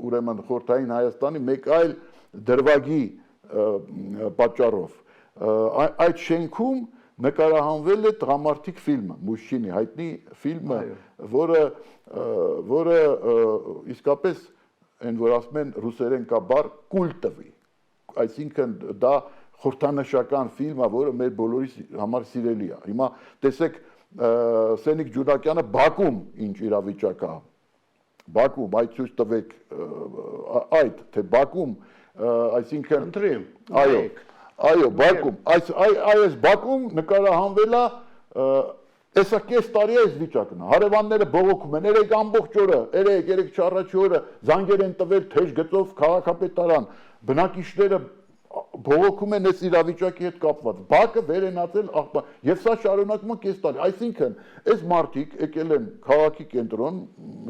ուրեմն Խորհրդային Հայաստանի մեկ այլ դրվագի պատճառով այդ շենքում նկարահանվել է Տղամարդիկ ֆիլմը, Մուշչինի հայտնի ֆիլմը, որը իսկապես այն որ ասում են ռուսերեն կա բառ կուլտովի, այսինքն դա խորհրդանշական ֆիլմ է, որը մեր բոլորի համար սիրելի է։ Հիմա տեսեք Սենիկ Ջուլակյանը Բաքվում ինչ իրավիճակ է։ Բաքվում այդ ցույց տվեք այդ թե Բաքվում այսինքն Ընտրեմ։ Այո, Բաքվում, այս Բաքվում նկարահանվել է Էսա կես տարի է այս վիճակն է, հարևանները բողոքում են, երեք ամբողջ օրը, երեք չառաջի օրը զանգեր են տվել թեժ գծով քաղաքապետարան, բնակիչները բողոքում են այս իրավիճակի հետ կապված, բակը վերենացել աղբան, և սա շարունակում է կես տարի, այսինքն այս մարդիկ եկել են քաղաքի կենտրոն,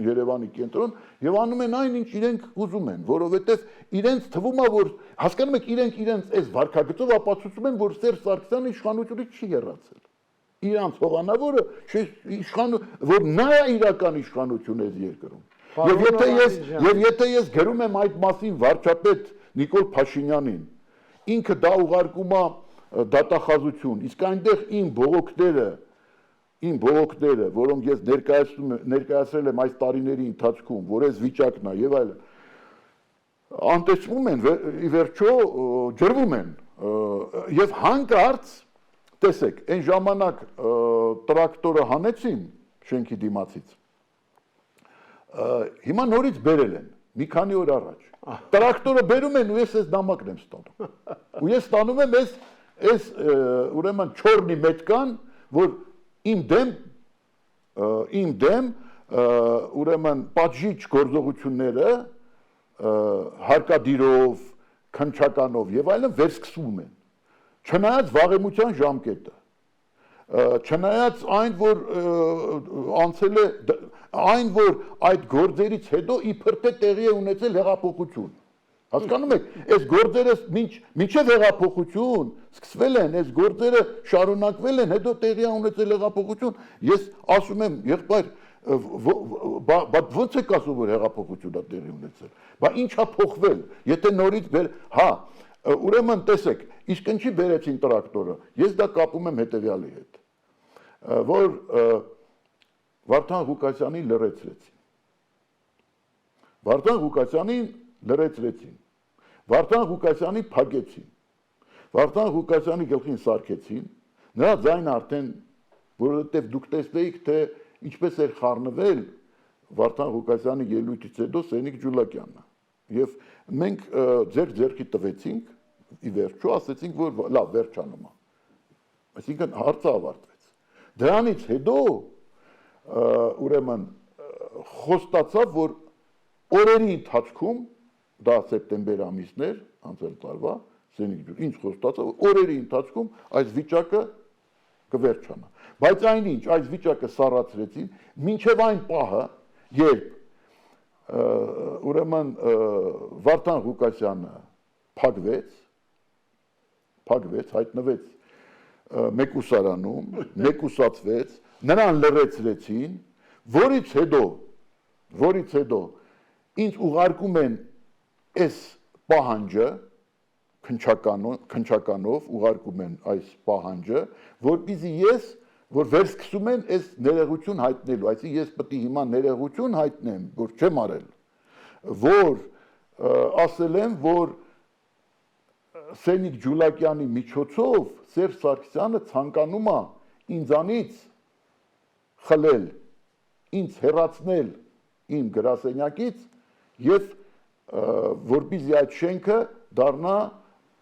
Երևանի կենտրոն, և անում են այն, ինչ իրենք ուզում են, որովհետև իրենց թվում է, որ հասկանում եք իրենք իրենց այս վարքագծով ապացուցում են, որ Սերժ Սարգսյանը իշխանությունից չի հեռացել։ Իրանց հողանավորը որ նա է իրական իշխանություն այս երկրում։ Եվ եթե ես գրում եմ այդ մասին վարչապետ Նիկոլ Փաշինյանին, ինքը դա ուղարկում է դատախազություն, իսկ այնտեղ իմ բողոքները, որոնք ես ներկայացրել եմ այս տարիների ընթացքում, որ այս վիճակն է եւ այլն, անտեսվում են, ի վերջո ջրվում են եւ հանկարծ տեսեք, այն ժամանակ տրակտորը հանեցին շենքի դիմացից, հիմա նորից բերել են, մի քանի օր առաջ, տրակտորը բերում են ու ես այս նամակն եմ ստանում, ու ես ստանում եմ այս ուրեմն չորնի մետկան, որ իմ դեմ ուրեմն պատժիչ գործողությունները հարկադիրով, քննչականով եւ այլն վերսկսվում են։ Չնայած վաղեմության ժամկետը, չնայած այն, որ անցել է, այն, որ այդ գործերից հետո իբր թե տեղի է ունեցել հեղափոխություն։ Հասկանում եք, այս գործերը մինչև հեղափոխություն սկսվել են, այս գործերը շարունակվել են, հետո տեղի է ունեցել հեղափոխություն։ Ես ասում եմ, եղբայր, ոնց եք ասում, որ հեղափոխություն է տեղի ունեցել։ Բա ինչ է փոխվել, եթե նորից ուրեմն տեսեք, իսկ ինչի բերեցին տրակտորը, ես դա կապում եմ հետևյալի հետ, որ Վարդան Ղուկասյանին լրացրեցին, Վարդան Ղուկասյանին փակեցին, Վարդան Ղուկասյանի գլխին սարքեցին, նրա ձայնը արդեն, որովհետև դուք տեսնեիք, թե ինչպես էր խառնվել Վարդան Ղուկասյանի ելույթից հետո Սենիկ Ջուլակյանը, և մենք ձեռքի տվեցինք, ի վերջո ասեցինք, որ լավ վերջանում է, այսինքն հարցը ավարտվեց, դրանից հետո ուրեմն խոստացավ, որ օրերի ընթացքում, դա սեպտեմբեր ամիսն էր, անցյալ տարվա, Սենիկ Ջուլակյանը, ինչ խոստացավ, օրերի ընթացքում այս վիճակը կվերջանա, բայց այնինչ այս վիճակը սառացրեցին, մինչև այն պահը, երբ ուրեմն Վարդան Ղուկասյանը փակվեց, հայտնվեց մեկուսարանում, մեկուսացվեց, նրան լրացրեցին, որից հետո ինձ ուղարկում են այս պահանջը, քննչականով ուղարկում են այս պահանջը, որպեսզի ես որ վերսկսում են այս ներողություն հայտնելու, այսինքն ես պետք է հիմա ներողություն հայտնեմ, որ չեմ արել, որ ասել եմ, որ Սենիկ Ջուլակյանի միջոցով Սերժ Սարգսյանը ցանկանում է ինձանից խլել, ինձ հեռացնել իմ գրասենյակից եւ որպեսզի այդ շենքը դառնա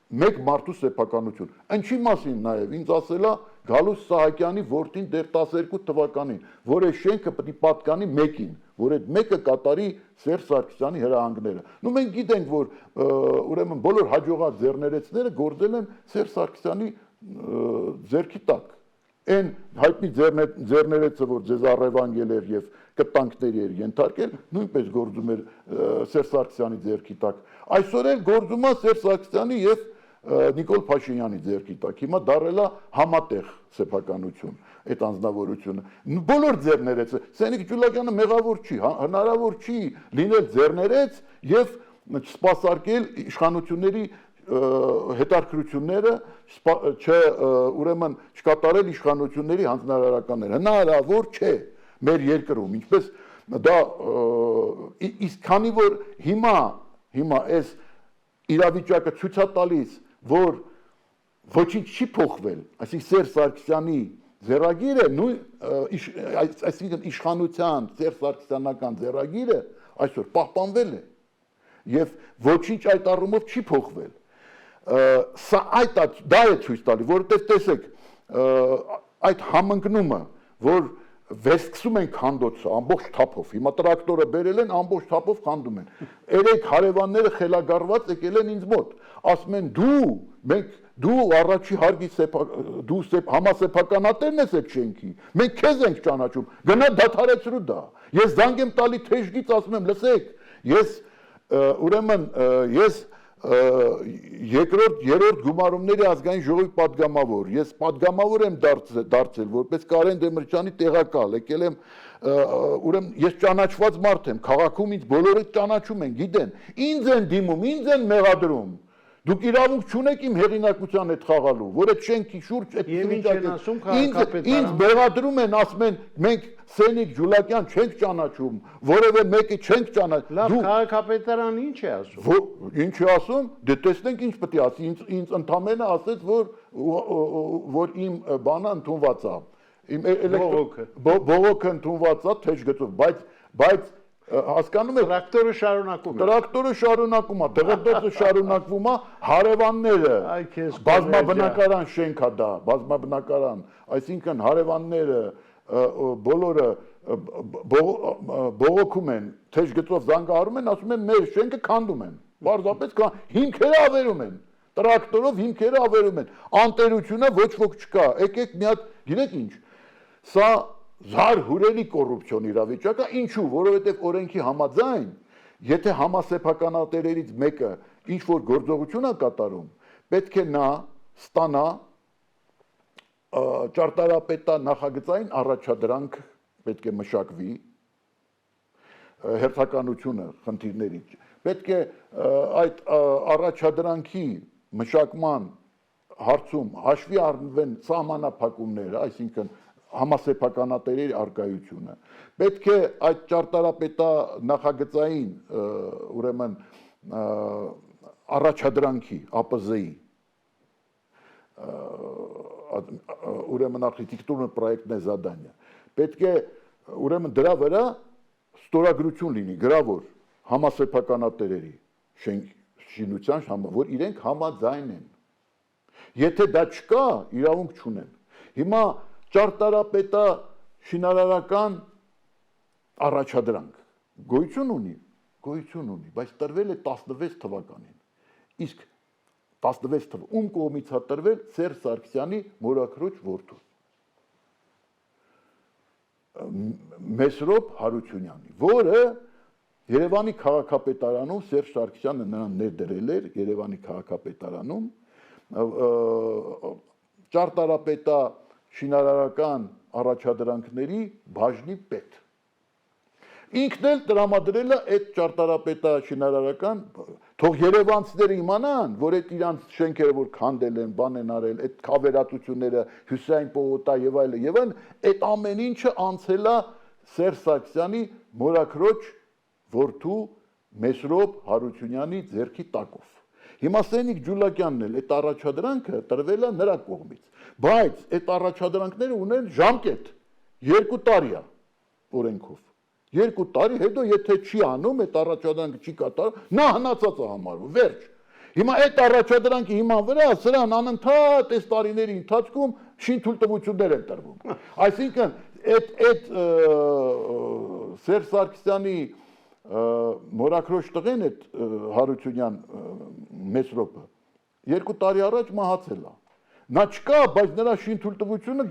մեկ մարդու սեփականություն։ Ինչի մասին նաև ինձ ասելա Գալուս Սահակյանի որդին դեռ 12 թվականին, որ այս շենքը պետք է պատկանի մեկին, որ այդ մեկը կատարի Սերժ Սարգսյանի հրահանգները։ Նու մենք գիտենք, որ ուրեմն բոլոր հաջողած ձեռներեցները գործել են Սերժ Սարգսյանի ձեռքի տակ։ Այն հայտնի ձեռներեցը, որ ձեզ առևանգել էր եւ կտանքների էր ենթարկել, նույնպես գործում էր Սերժ Սարգսյանի ձեռքի տակ։ Այսօր էլ գործում է Սերժ Սարգսյանի եւ Նիկոլ Փաշինյանի ձեռքի տակ։ Հիմա դարել է համատեղ սեփականություն այդ անձնավորությունը։ Բոլոր ձեռներեցը Սենիկ Ջուլակյանը մեղավոր չի, հնարավոր չի լինել ձեռներեց եւ սպասարկել իշխանությունների հետաքրությունները, ուրեմն չկատարել իշխանությունների հանձնարարականները։ Հնարավոր չէ մեր երկրում, ինչպես դա իսկ քանի որ հիմա այս իրավիճակը ցույց է տալիս, որ ոչինչ չի փոխվել, այսինքն Սերժ Սարգսյանի ձեռագիրը, այսինքն իշխանության Սերժ Սարգսյանական ձեռագիրը այսօր պահպանվել է եւ ոչինչ այդ առումով չի փոխվել։ Սա դա է ցույց տալի, որովհետեւ տեսեք, այդ համընկնումը, որ վերսկսում են քանդոցը ամբողջ թափով, հիմա տրակտորը բերել են ամբողջ թափով քանդում են։ Երեք հարևանները խելագարված եկել են ինձ մոտ, ասում են դու առաջի հարգի դու համասեփականատերն ես այդ շենքի, մենք քեզ ենք ճանաչում, գնա դադարեցրու դա։ Ես զանգ եմ տալի թեժգից, ասում եմ, լսեք, ես երրորդ գումարումների ազգային ժողովի падգամավոր, ես падգամավոր եմ դարձել, որպես Կարեն Դեմիրճյանի տեղակալ, եկել եմ, ուրեմն ես ճանաչված մարդ եմ, քաղաքում ինձ բոլորը ճանաչում են, գիտեն, ինձ են դիմում, ինձ են մեղադրում։ Դուք իրավունք չունեք իմ հեղինակության հետ խաղալու, որ այդ շենքի շուրջ այդ ինձ մեղադրում են, ասում են, մենք Սենիկ Ջուլակյան չենք ճանաչում, որևէ մեկը չենք ճանաչում։ Լավ, քաղաքապետարանը ինչ է ասում։ Ինչ է ասում։ Դե տեսնենք ինչ պետք է ասի, ինձ ընդամենը ասեց, որ իմ բանը ընդունված է։ Իմ բողոքը ընդունված է թեժ գծով, բայց հասկանում եք, տրակտորը շարունակում է, դեղդոցը շարունակվում է, հարևանները, բազմաբնակարան շենք է դա, բազմաբնակարան, այսինքն հարևանները բոլորը բողոքում են, թեժ գծով զանգահարում են, ասում են մեր շենքը քանդում են, պարզապես հիմքերը ավերում են, տրակտորով հիմքերը ավերում են, անտերությունը ոչ ոք չկա, եկեք մի հատ, գիտեք ինչ, սա զարհուրելի կոռուպցիոն իրավիճակ է, ինչու, որովհետև օրենքի համաձայն, եթե համասեփականատերերից մեկը ինչ որ գործողություն է կատարում, պետք է նա ստանա ճարտարապետա նախագծային առաջադրանք պետք է մշակվի հերթականությունը խնդիրների, պետք է այդ առաջադրանքի մշակման հարցում հաշվի առնվեն սահմանափակումները, այսինքն համասեփականատերերի արկայությունը, պետք է այդ ճարտարապետա նախագծային ուրեմն առաջադրանքի ԱՊԶ-ի ուրեմն արխիտեկտուրնոյ պրոյեկտնե задание, պետք է ուրեմն դրա վրա ստորագրություն լինի, գրավոր համասեփականատերերի շինության, որ իրենք համաձայն են։ Եթե դա չկա, իրավունք չունեն։ Հիմա ճարտարապետա շինարարական առաջադրանք գոյություն ունի, բայց տրվել է 16 թվականին, իսկ 16 թվականին, ում կողմից է տրվել Սերժ Սարգսյանի մորաքրոջ որդու, Մեսրոպ Հարությունյանի, որը Երևանի քաղաքապետարանում Սերժ Սարգսյանը նրան ներդրել էր Երևանի քաղաքապետարանում, ճարտարապետա շինարարական առաջադրանքների բաժնի պետ։ Ինքն էլ տրամադրել է այդ ճարտարապետաշինարարական, թող երևանցիները իմանան, որ այդ իրանց շենքերը որ քանդել են, բան են արել, այդ քավերատությունները, Հյուսային պողոտա եւ այլն, այդ ամեն ինչը անցել է Սերժ Սարգսյանի մորաքրոջ որդու Մեսրոպ Հարությունյանի ձեռքի տակով։ Հիմա Սենիկ Ջուլակյանն էլ այդ առաջադրանքը տրվել է նրա կողմից, բայց այդ առաջադրանքները ունեն ժամկետ 2 տարի է օրենքով։ 2 տարի հետո եթե չի անում, այդ առաջադրանքը չի կատարում, նա հնացած է համարվում, վերջ։ Հիմա այդ առաջադրանքի հիման վրա սրան անընդհատ այս տարիների ընթացքում շինթույլտվություններ են տրվում։ Այսինքն այդ Սերժ Սարգսյանի մորաքրոջ տղեն այդ Հարությունյան Մեսրոպը 2 տարի առաջ մահացել է։ Նա չկա, բայց նրա շինթույլտվությունը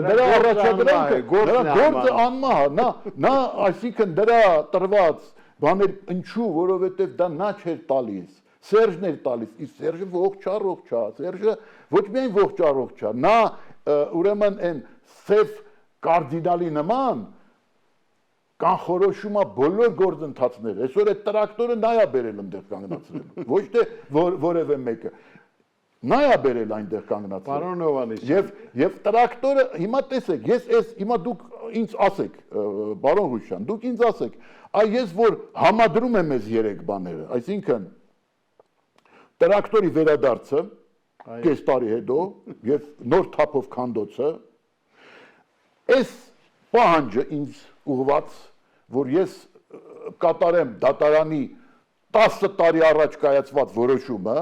նրա առաջադրանքը, նրա գործը անմահ է, նա այսինքն դրա տրված բաներ ինչու, որովհետև դա նա չէր տալիս, Սերժն էր տալիս, իսկ Սերժը ողջ առողջ է, Սերժը ոչ միայն ողջ առողջ է, նա ուրեմն այն սև կարդինալի նման կանխորոշում է բոլոր գործընթացները, այսօր այդ տրակտորը նա է բերել այնտեղ կանգնացրել, ոչ թե որևէ մեկը։ Նա է բերել այնտեղ կանգնացել։ Պարոն Հովհաննիսյան։ Եվ տրակտորը հիմա տեսեք, հիմա դուք ինձ ասեք, պարոն Հուշյան, դուք ինձ ասեք, ես որ համադրում եմ այս 3 բաները, այսինքն տրակտորի վերադարձը կես տարի հետո եւ նոր թափով քանդոցը, այս պահանջը ինձ ուղված, որ ես կատարեմ դատարանի 10 տարի առաջ կայացված որոշումը,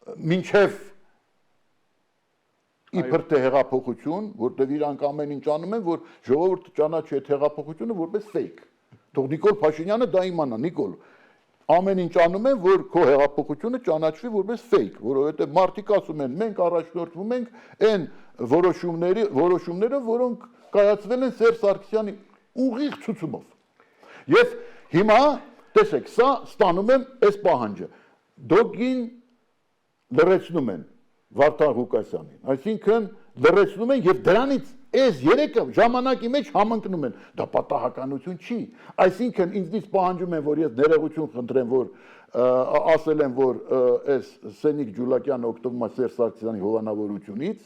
մինչև իբր թե հեղափոխություն, որտեղ իրանք ամեն ինչ անում են, որ ժողովուրդը ճանաչի այդ հեղափոխությունը որպես fake։ Թող Նիկոլ Փաշինյանը դա իմանա, Նիկոլ, ամեն ինչ անում են, որ քո հեղափոխությունը ճանաչվի որպես fake, որովհետև մարդիկ ասում են, մենք առաջնորդվում ենք այն որոշումները, որոնք կայացվել են Սերժ Սարգսյանի ուղիղ ցուցումով։ Եվ հիմա, տեսեք, սա ստանում եմ այս պահանջը։ Դոգին լրացնում են Վարդան Ղուկասյանին, այսինքն լրացնում են եւ դրանից այս 3-ը ժամանակի մեջ համընկնում են, դա պատահականություն չի, այսինքն ինձնից պահանջում են, որ ես ներողություն խնդրեմ, որ ասել եմ, որ այս Սենիկ Ջուլակյանը օգտվում է Սերժ Սարգսյանի հովանավորությունից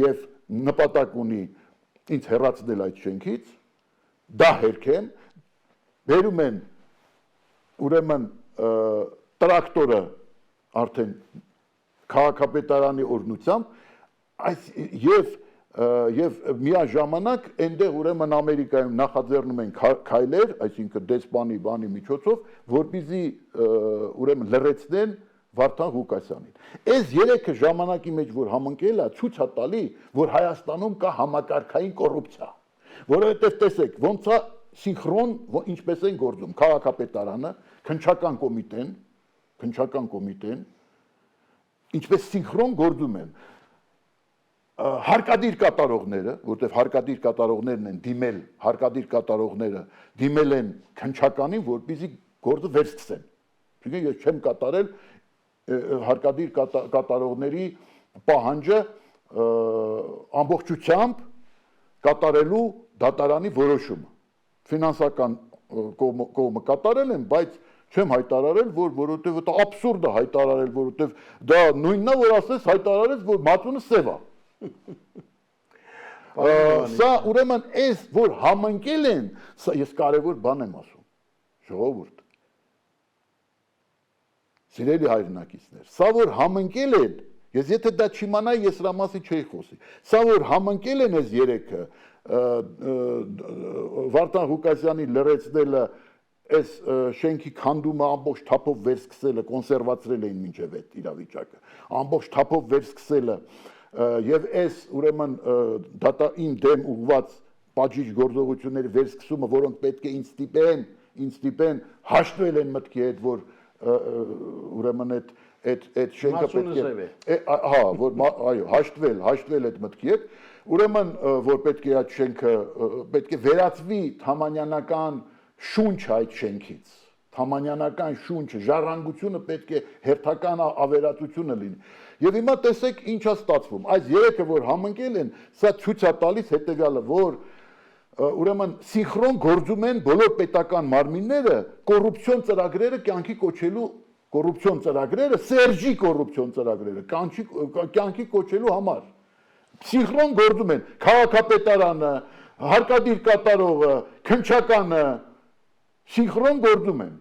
եւ նպատակ ունի ինձ հեռացնել այդ շենքից, դա հերքեմ, բերում են ուրեմն տրակտորը արդեն քաղաքապետարանի օրհնությամբ եւ միաժամանակ այնտեղ ուրեմն Ամերիկայում նախաձեռնում են քայլեր, այսինքն դեսպանի բանի միջոցով, որպեսզի ուրեմն լրացնեն Վարդան Ղուկասյանին։ Այս 3-ը ժամանակի մեջ որ համընկել է, ցույց է տալի, որ Հայաստանում կա համակարգային կոռուպցիա, որովհետև տեսեք, ոնց է սինխրոն ինչպես են գործում քաղաքապետարանը, քննչական կոմիտեն, ինչպես սինխրոն գործում են հարկադիր կատարողները, որտեղ հարկադիր կատարողներն են դիմել, հարկադիր կատարողները դիմել են քննչականին, որպեսզի գործը վերսկսեն։ Չգիտեմ, ես չեմ կատարել հարկադիր կատարողների պահանջը ամբողջությամբ կատարելու դատարանի որոշումը։ Ֆինանսական կողմը կատարել են, բայց չեմ հայտարարել, որովհետև դա աբսուրդ է հայտարարել, որովհետև դա նույնն է, որ ասես հայտարարեց, որ մածունը սև է։ Սա ուրեմն այս որ համընկել են, սա ես կարևոր բան եմ ասում, ժողովուրդ։ Սիրելի հայրենակիցներ, սա որ համընկել են, ես եթե դա չիմանայի, ես դրա մասին չէի խոսի։ Սա որ համընկել են այս 3-ը, Վարդան Ղուկասյանի լրացնելը, այս շենքի քանդումը ամբողջ թափով վերսկսելը, կոնսերվացրել էին մինչև այդ իրավիճակը, ամբողջ թափով վերսկսելը եւ այս ուրեմն դատային դեմ ուղված բաժիջ գործողությունների վերսկսումը, որոնք պետք է ինձ ստիպեն հաշտվել են մտքի հետ, որ ուրեմն այդ շենքը պետք է հա, որ այո, հաշտվել այդ մտքի հետ, ուրեմն որ պետք է այդ շենքը պետք է վերածվի թամանյանական շունչ այդ շենքից, թամանյանական շունչը, ժառանգությունը պետք է հերթական ավերածությունը լինի։ Եվ հիմա տեսեք ինչ է ստացվում, այս 3-ը որ համընկել են, սա ցույց է տալիս հետևյալը, որ ուրեմն սինխրոն գործում են բոլոր պետական մարմինները կոռուպցիոն ծրագրերը կյանքի կոչելու կոռուպցիոն ծրագրերը Սերժի կոռուպցիոն ծրագրերը կյանքի կոչելու համար սինխրոն գործում են քաղաքապետարանը հարկադիր կատարողը քննչականը սինխրոն գործում են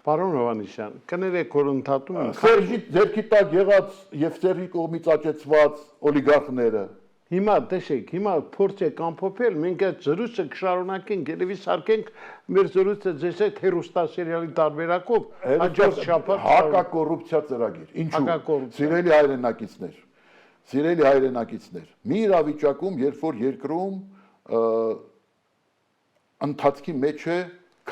Պարոն Հովհաննիսյան, կներեք որ ընդհատում եմ Սերժի ձեռքի տակ եղած եւ Սերժի կողմից աճեցված օլիգարխները Հիմա տեսեք, հիմա փորձեք ամփոփել, մենք այդ զրույցը կշարունակենք, երևի սարքենք մեր զրույցը ձեզ հետ հերոստասերիալի տարբերակով, հաջորդ շաբաթ հակակոռուպցիա ծրագիր։ Ինչու՞։ Սիրելի հայրենակիցներ, մի իրավիճակում, երբ որ երկրում ընթացքի մեջ է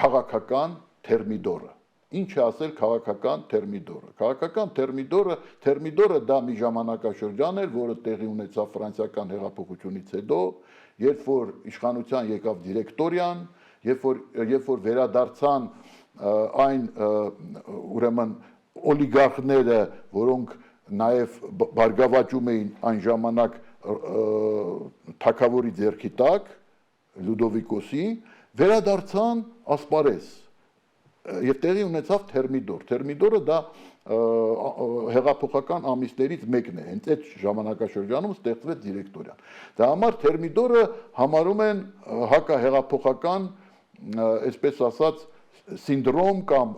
քաղաքական թերմիդորը։ Ինչ է ասել քաղաքական թերմիդորը։ Քաղաքական թերմիդորը դա մի ժամանակաշրջան էր, որը տեղի ունեցավ ֆրանսիական հեղափոխությունից հետո, երբ որ իշխանության եկավ դիրեկտորիան, երբ որ վերադարձան այն ուրեմն օլիգարխները, որոնք նաև բարգավաճում էին այն ժամանակ թագավորի ձեռքի տակ, Լյուդովիկոսի, վերադարձան ասպարեզ Եվ տեղի ունեցավ թերմիդոր։ Թերմիդորը դա հեղափոխական ամիսներից մեկն է, հենց այդ ժամանակաշրջանում ստեղծվեց դիրեկտորիան։ Դա համար թերմիդորը համարում են հակահեղափոխական, այսպես ասած, սինդրոմ կամ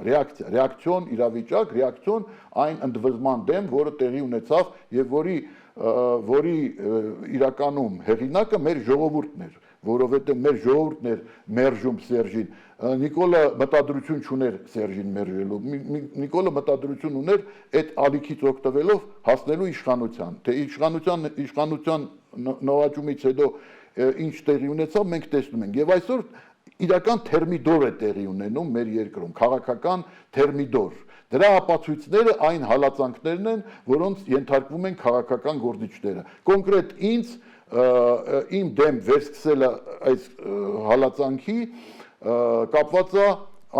ռեակցիոն իրավիճակ, ռեակցիոն այն ընդվզման դեմ, որը տեղի ունեցավ եւ որի իրականում հեղինակը մեր ժողովուրդն էր, որովհետեւ մեր ժողովուրդն էր մերժում Սերժին։ Նիկոլը մտադրություն չուներ Սերժին մերժելու։ Նիկոլը մտադրություն ուներ այդ ալիքից օգտվելով հասնելու իշխանության։ Թե իշխանության նվաճումից հետո ինչ տեղի ունեցավ, մենք տեսնում ենք։ Եվ այսօր իրական թերմիդոր է տեղի ունենում մեր երկրում, քաղաքական թերմիդոր։ Դրա ապացույցները այն հալածանքներն են, որոնց ենթարկվում են քաղաքական գործիչները։ Կոնկրետ ինձ իմ դեմ վերսկսելը այս հալածանքի կապված է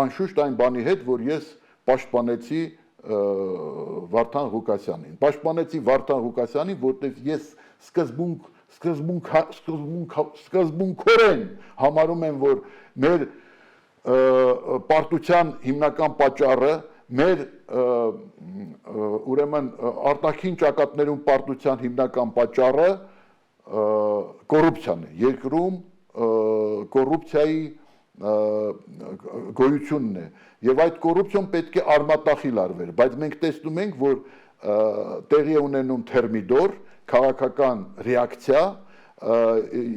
անշուշտ այն բանի հետ, որ ես պաշտպանեցի Վարդան Ղուկասյանին։ Պաշտպանեցի Վարդան Ղուկասյանին, որտեղ ես սկզբունքորեն համարում եմ, որ մեր պարտության հիմնական պատճառը, մեր ուրեմն արտաքին ճակատներում պարտության հիմնական պատճառը կոռուպցիան է։ Երկրում կոռուպցիայի գոյությունն է եւ այդ կոռուպցիան պետք է արմատախիլ արվեր, բայց մենք տեսնում ենք, որ տեղի է ունենում թերմիդոր, քաղաքական ռեակցիա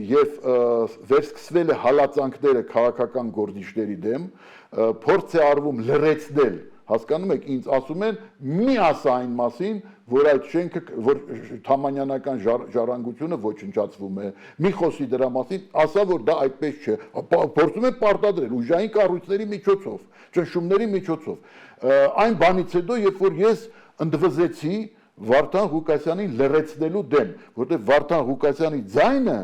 եւ վերսկսվել է հալածանքները քաղաքական գործիչների դեմ, փորձ է արվում լրացնել, հասկանում եք, ինձ ասում են մի ասա այն մասին, որ այդ շենքը, որ թամանյանական ժառանգությունը ոչնչացվում է, մի խոսի դրա մասին, ասա, որ դա այդպես չէ, փորձում են պարտադրել ուժային կառույցների միջոցով, ճնշումների միջոցով։ Այն բանից հետո, երբ որ ես ընդվզեցի Վարդան Ղուկասյանին լրացնելու դեմ, որտեղ Վարդան Ղուկասյանի ձայնը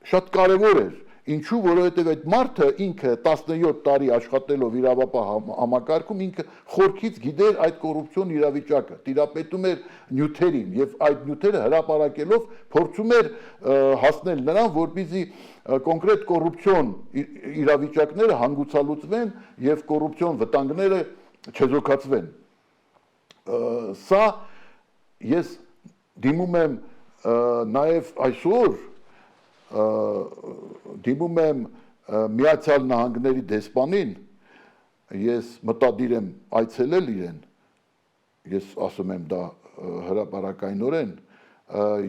շատ կարևոր էր։ Ինչու, որովհետև այդ մարդը ինքը 17 տարի աշխատելով իրավապահ համակարգում ինքը խորքից գիտեր այդ կոռուպցիոն իրավիճակը, տիրապետում էր նյութերին եւ այդ նյութերը հրապարակելով փորձում էր հասնել նրան, որպեսզի կոնկրետ կոռուպցիոն իրավիճակները հանգուցալուծվեն եւ կոռուպցիոն վտանգները չեզոքացվեն։ Սա ես դիմում եմ նաեւ այսօր դիմում եմ Միացյալ Նահանգների դեսպանին, ես մտադիր եմ այցելել իրեն, ես ասում եմ դա հրապարակայնորեն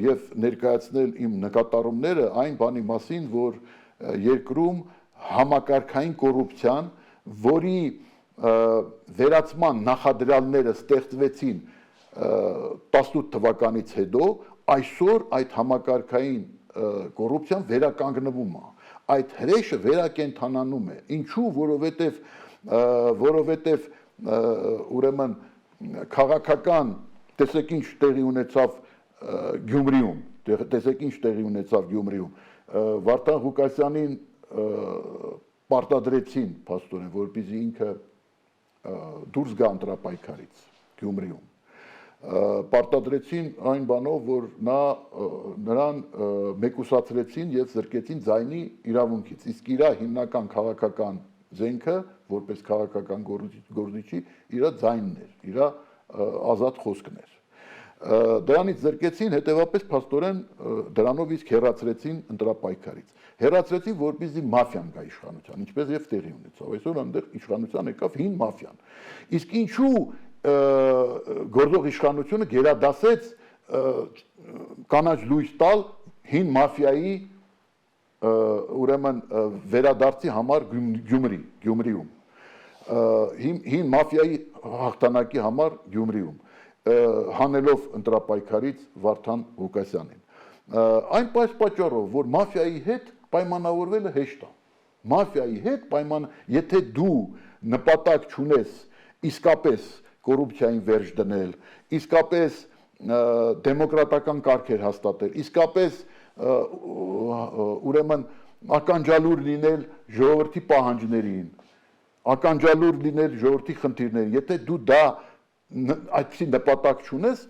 եւ ներկայացնել իմ նկատառումները այն բանի մասին, որ երկրում համակարգային կոռուպցիան, որի վերացման նախադրյալները ստեղծվեցին 18 թվականից հետո, այսօր այդ համակարգային կոռուպցիան վերականգնվում է, այդ հրեշը վերակենդանանում է, ինչու, որովհետև ուրեմն քաղաքական, տեսեք ինչ տեղի ունեցավ Գյումրիում, Վարդան Ղուկասյանին պարտադրեցին փաստորեն, որպեսզի ինքը դուրս գա ընտրապայքարից Գյումրիում, պարտադրեցին այն բանով, որ նրան մեկուսացրեցին եւ զրկեցին ձայնի իրավունքից։ Իսկ իր հիմնական քաղաքական զենքը, որպես քաղաքական գործիչի, իր ձայնն էր, իր ազատ խոսքն էր։ Դրանից զրկեցին, հետեւապես փաստորեն դրանով իսկ հեռացրեցին ընտրապայքարից։ Հեռացրեցին, որպեսզի մաֆիան գա իշխանության, ինչպես եւ տեղի ունեցավ։ Այսօր այնտեղ իշխանության եկավ հին մաֆիան։ Իսկ ինչու գործող իշխանությունը գերադասեց կանաչ լույս տալ հին մաֆիայի ուրեմն վերադարձի համար Գյումրիում հին մաֆիայի հաղթանակի համար Գյումրիում հանելով ընտրապայքարից Վարդան Ղուկասյանին այն պատճառով որ մաֆիայի հետ պայմանավորվելը հեշտ է մաֆիայի հետ եթե դու նպատակ չունես իսկապես կոռուպցիային վերջ դնել, իսկապես դեմոկրատական կարգեր հաստատել, իսկապես ուրեմն ականջալուր լինել ժողովրդի պահանջներին, ականջալուր լինել ժողովրդի խնդիրներին, եթե դու դա այդպիսի նպատակ չունես,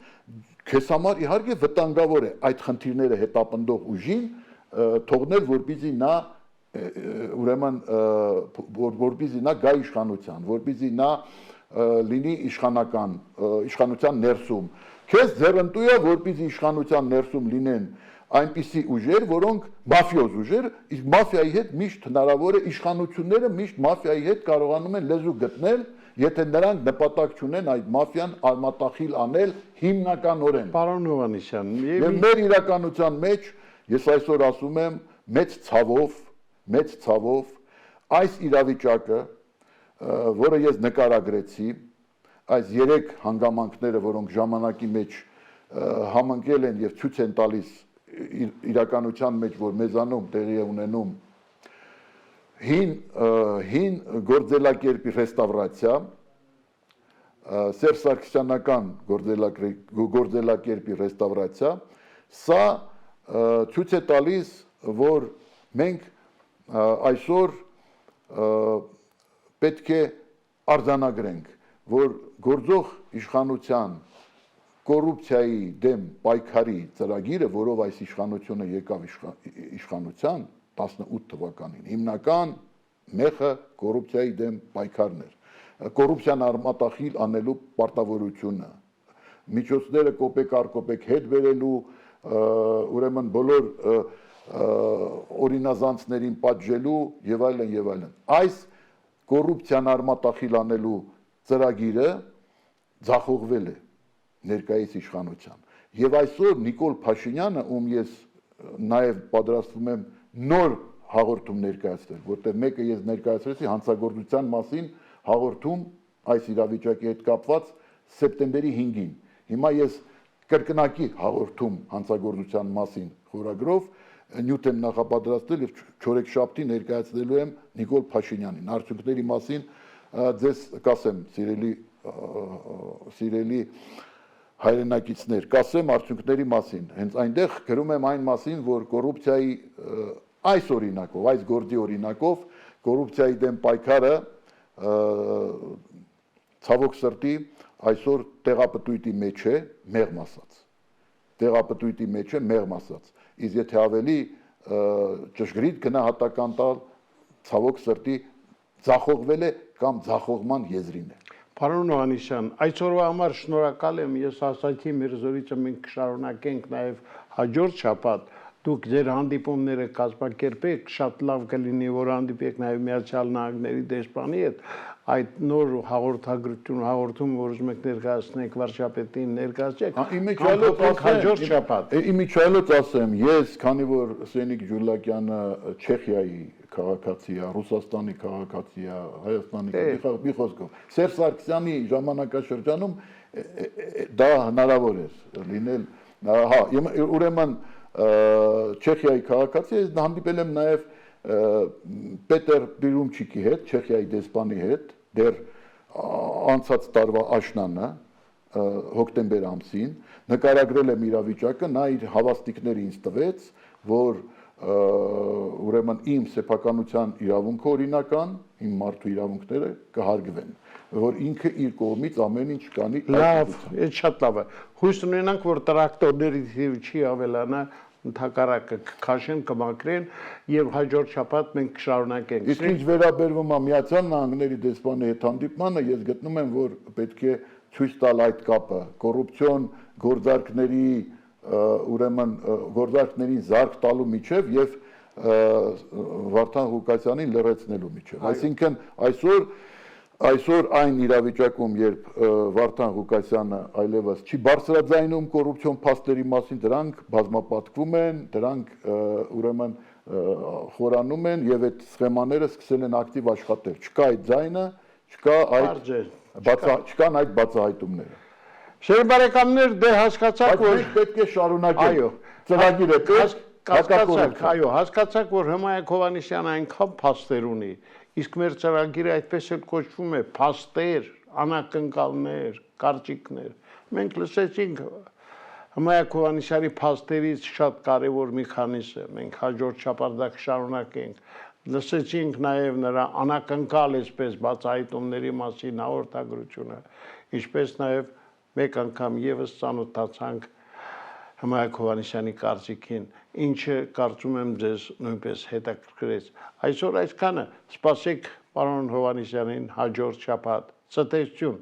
քեզ համար իհարկե վտանգավոր է այդ խնդիրները հետապնդող ուժին թողնել, որպեսզի նա ուրեմն որպեսզի նա գա իշխանության, որպեսզի նա լինի իշխանության ներսում։ Քեզ ձեռնտու է, որպեսզի իշխանության ներսում լինեն այնպիսի ուժեր, որոնք մաֆիոզ ուժեր, իսկ մաֆիայի հետ միշտ հնարավոր է իշխանությունները միշտ մաֆիայի հետ կարողանում են լեզու գտնել, եթե նրանք նպատակ չունեն այդ մաֆիան արմատախիլ անել հիմնականորեն։ Պարոն Հովհաննիսյան, եւ մեր իրականության մեջ ես այսօր ասում եմ մեծ ցավով այս իրավիճակը որը ես նկարագրեցի, այս 3 հանգամանքները, որոնք ժամանակի մեջ համընկել են եւ ցույց են տալիս իրականության մեջ, որ մեզանում տեղի է ունենում հին գործելակերպի ռեստավրացիա, Սերժ Սարգսյանական գործելակերպի ռեստավրացիա, սա ցույց է տալիս, որ մենք այսօր պետք է արձանագրենք, որ գործող իշխանության կոռուպցիայի դեմ պայքարի ծրագիրը, որով այս իշխանությունը եկավ իշխանության 18 թվականին, հիմնական մեխը կոռուպցիայի դեմ պայքարն էր, կոռուպցիան արմատախիլ անելու պարտավորությունը, միջոցները կոպեկ առ կոպեկ հետ բերելու, ուրեմն բոլոր օրինազանցներին պատժելու եւ այլն եւ այլն։ Այս կոռուպցիան արմատախիլ անելու ծրագիրը ձախողվել է ներկայիս իշխանության։ Եվ այսօր Նիկոլ Փաշինյանը, ում ես նաև պատրաստվում եմ նոր հաղորդում ներկայացնել, որտեղ մեկը ես ներկայացրեցի հանցագործության մասին հաղորդում այս իրավիճակի հետ կապված սեպտեմբերի 5-ին։ Հիմա ես կրկնակի հաղորդում հանցագործության մասին խորագրով նյութ եմ նախապատրաստել եւ չորեքշաբթի ներկայացնելու եմ Նիկոլ Փաշինյանին։ Արդյունքների մասին ձեզ կասեմ, սիրելի հայրենակիցներ, կասեմ արդյունքների մասին։ Հենց այնտեղ գրում եմ այն մասին, որ կոռուպցիայի այս օրինակով, այս գործի օրինակով կոռուպցիայի դեմ պայքարը ցավոք սրտի այսօր տեղապտույտի մեջ է, մեղմ ասած։ Տեղապտույտի մեջ է, մեղմ ասած։ Իսկ եթե ավելի ճշգրիտ գնահատական տալ, ցավոք սրտի ձախողվել է կամ ձախողման եզրին է։ Պարոն Հովհաննիսյան, այսօրվա համար շնորհակալ եմ, ես ասացի մեր զորիչը մենք կշարունակենք նաև հաջորդ շաբաթ, դուք ձեր հանդիպումները կազմակերպեք, շատ լավ կլինի, որ հանդիպեք նաև Միացյալ Նահանգների դեսպանի հետ, այդ նոր հաղորդում, որ ուզում եք ներկայացնեք վարչապետին ներկայացեք, հաջորդ շաբաթ։ Իմիջիայլոց ասեմ, ես, քանի որ Սենիկ Ջուլակյանը Չեխիայի քաղաքացի է, Ռուսաստանի քաղաքացի է, Հայաստանի մի խոսքով, Սերժ Սարգսյանի ժամանակաշրջանում դա հնարավոր էր լինել, հա, ուրեմն Չեխիայի քաղաքացի, ես հանդիպել եմ նաև Պետեր Բիրումչիկի հետ, Չեխիայի դեսպանի հետ, դեռ անցած տարվա աշնանը, հոկտեմբեր ամսին, նկարագրել եմ իրավիճակը, նա իր հավաստիքները ինձ տվեց, որ ուրեմն իմ սեփականության իրավունքը օրինական, իմ մարդու իրավունքները կհարգվեն, որ ինքը իր կողմից ամեն ինչ կանի։ Լավ, այդ շատ լավ է։ Հույս ունենանք, որ տրակտորների թիվը չի ավելանա, ընդհակառակը կքաշեն, կմաքրեն եւ հաջորդ շաբաթ մենք կշարունակենք։ Իսկ ինչ վերաբերվում է Միացյալ Նահանգների դեսպանի հետ հանդիպմանը, ես գտնում եմ, որ պետք է ցույց տալ այդ կապը կոռուպցիոն գործարքների ուրեմն գործարքներին զարկ տալու միջև եւ Վարդան Ղուկասյանին լրացնելու միջև։ Այսինքն այսօր այն իրավիճակում, երբ Վարդան Ղուկասյանը այլևս չի բարձրաձայնում կոռուպցիոն փաստերի մասին, դրանք բազմապատկվում են, դրանք ուրեմն խորանում են եւ այդ սխեմաները սկսել են ակտիվ աշխատել։ Չկա այդ ձայնը, չկան այդ բացահայտումները։ Շեր բարեկամներ, դե հասկացաք, որ պետք է շարունակել ծրագիրը հասկացաք, որ Հմայակ Հովհաննիսյանը այնքան փաստեր ունի, իսկ մեր ծրագիրը այդպես էլ կոչվում է փաստեր, անակնկալներ, կարճիկներ։ Մենք լսեցինք Հմայակ Հովհաննիսյանի փաստերից շատ կարևոր մի քանիսը, մենք հաջորդ շաբաթ կշարունակենք։ Լսեցինք նաև նրա անակնկալ այսպես բացահայտումների մասին հաղորդագրությունը, ինչպես նաև մեկ անգամ եւս ծանոթացանք Հմայակ Հովհաննիսյանի կարծիքին, ինչը կարծում եմ ձեզ նույնպես հետաքրքրեց։ Այսօր այսքանը, սպասեք պարոն Հովհաննիսյանին հաջորդ շաբաթ։ Ցտեսություն։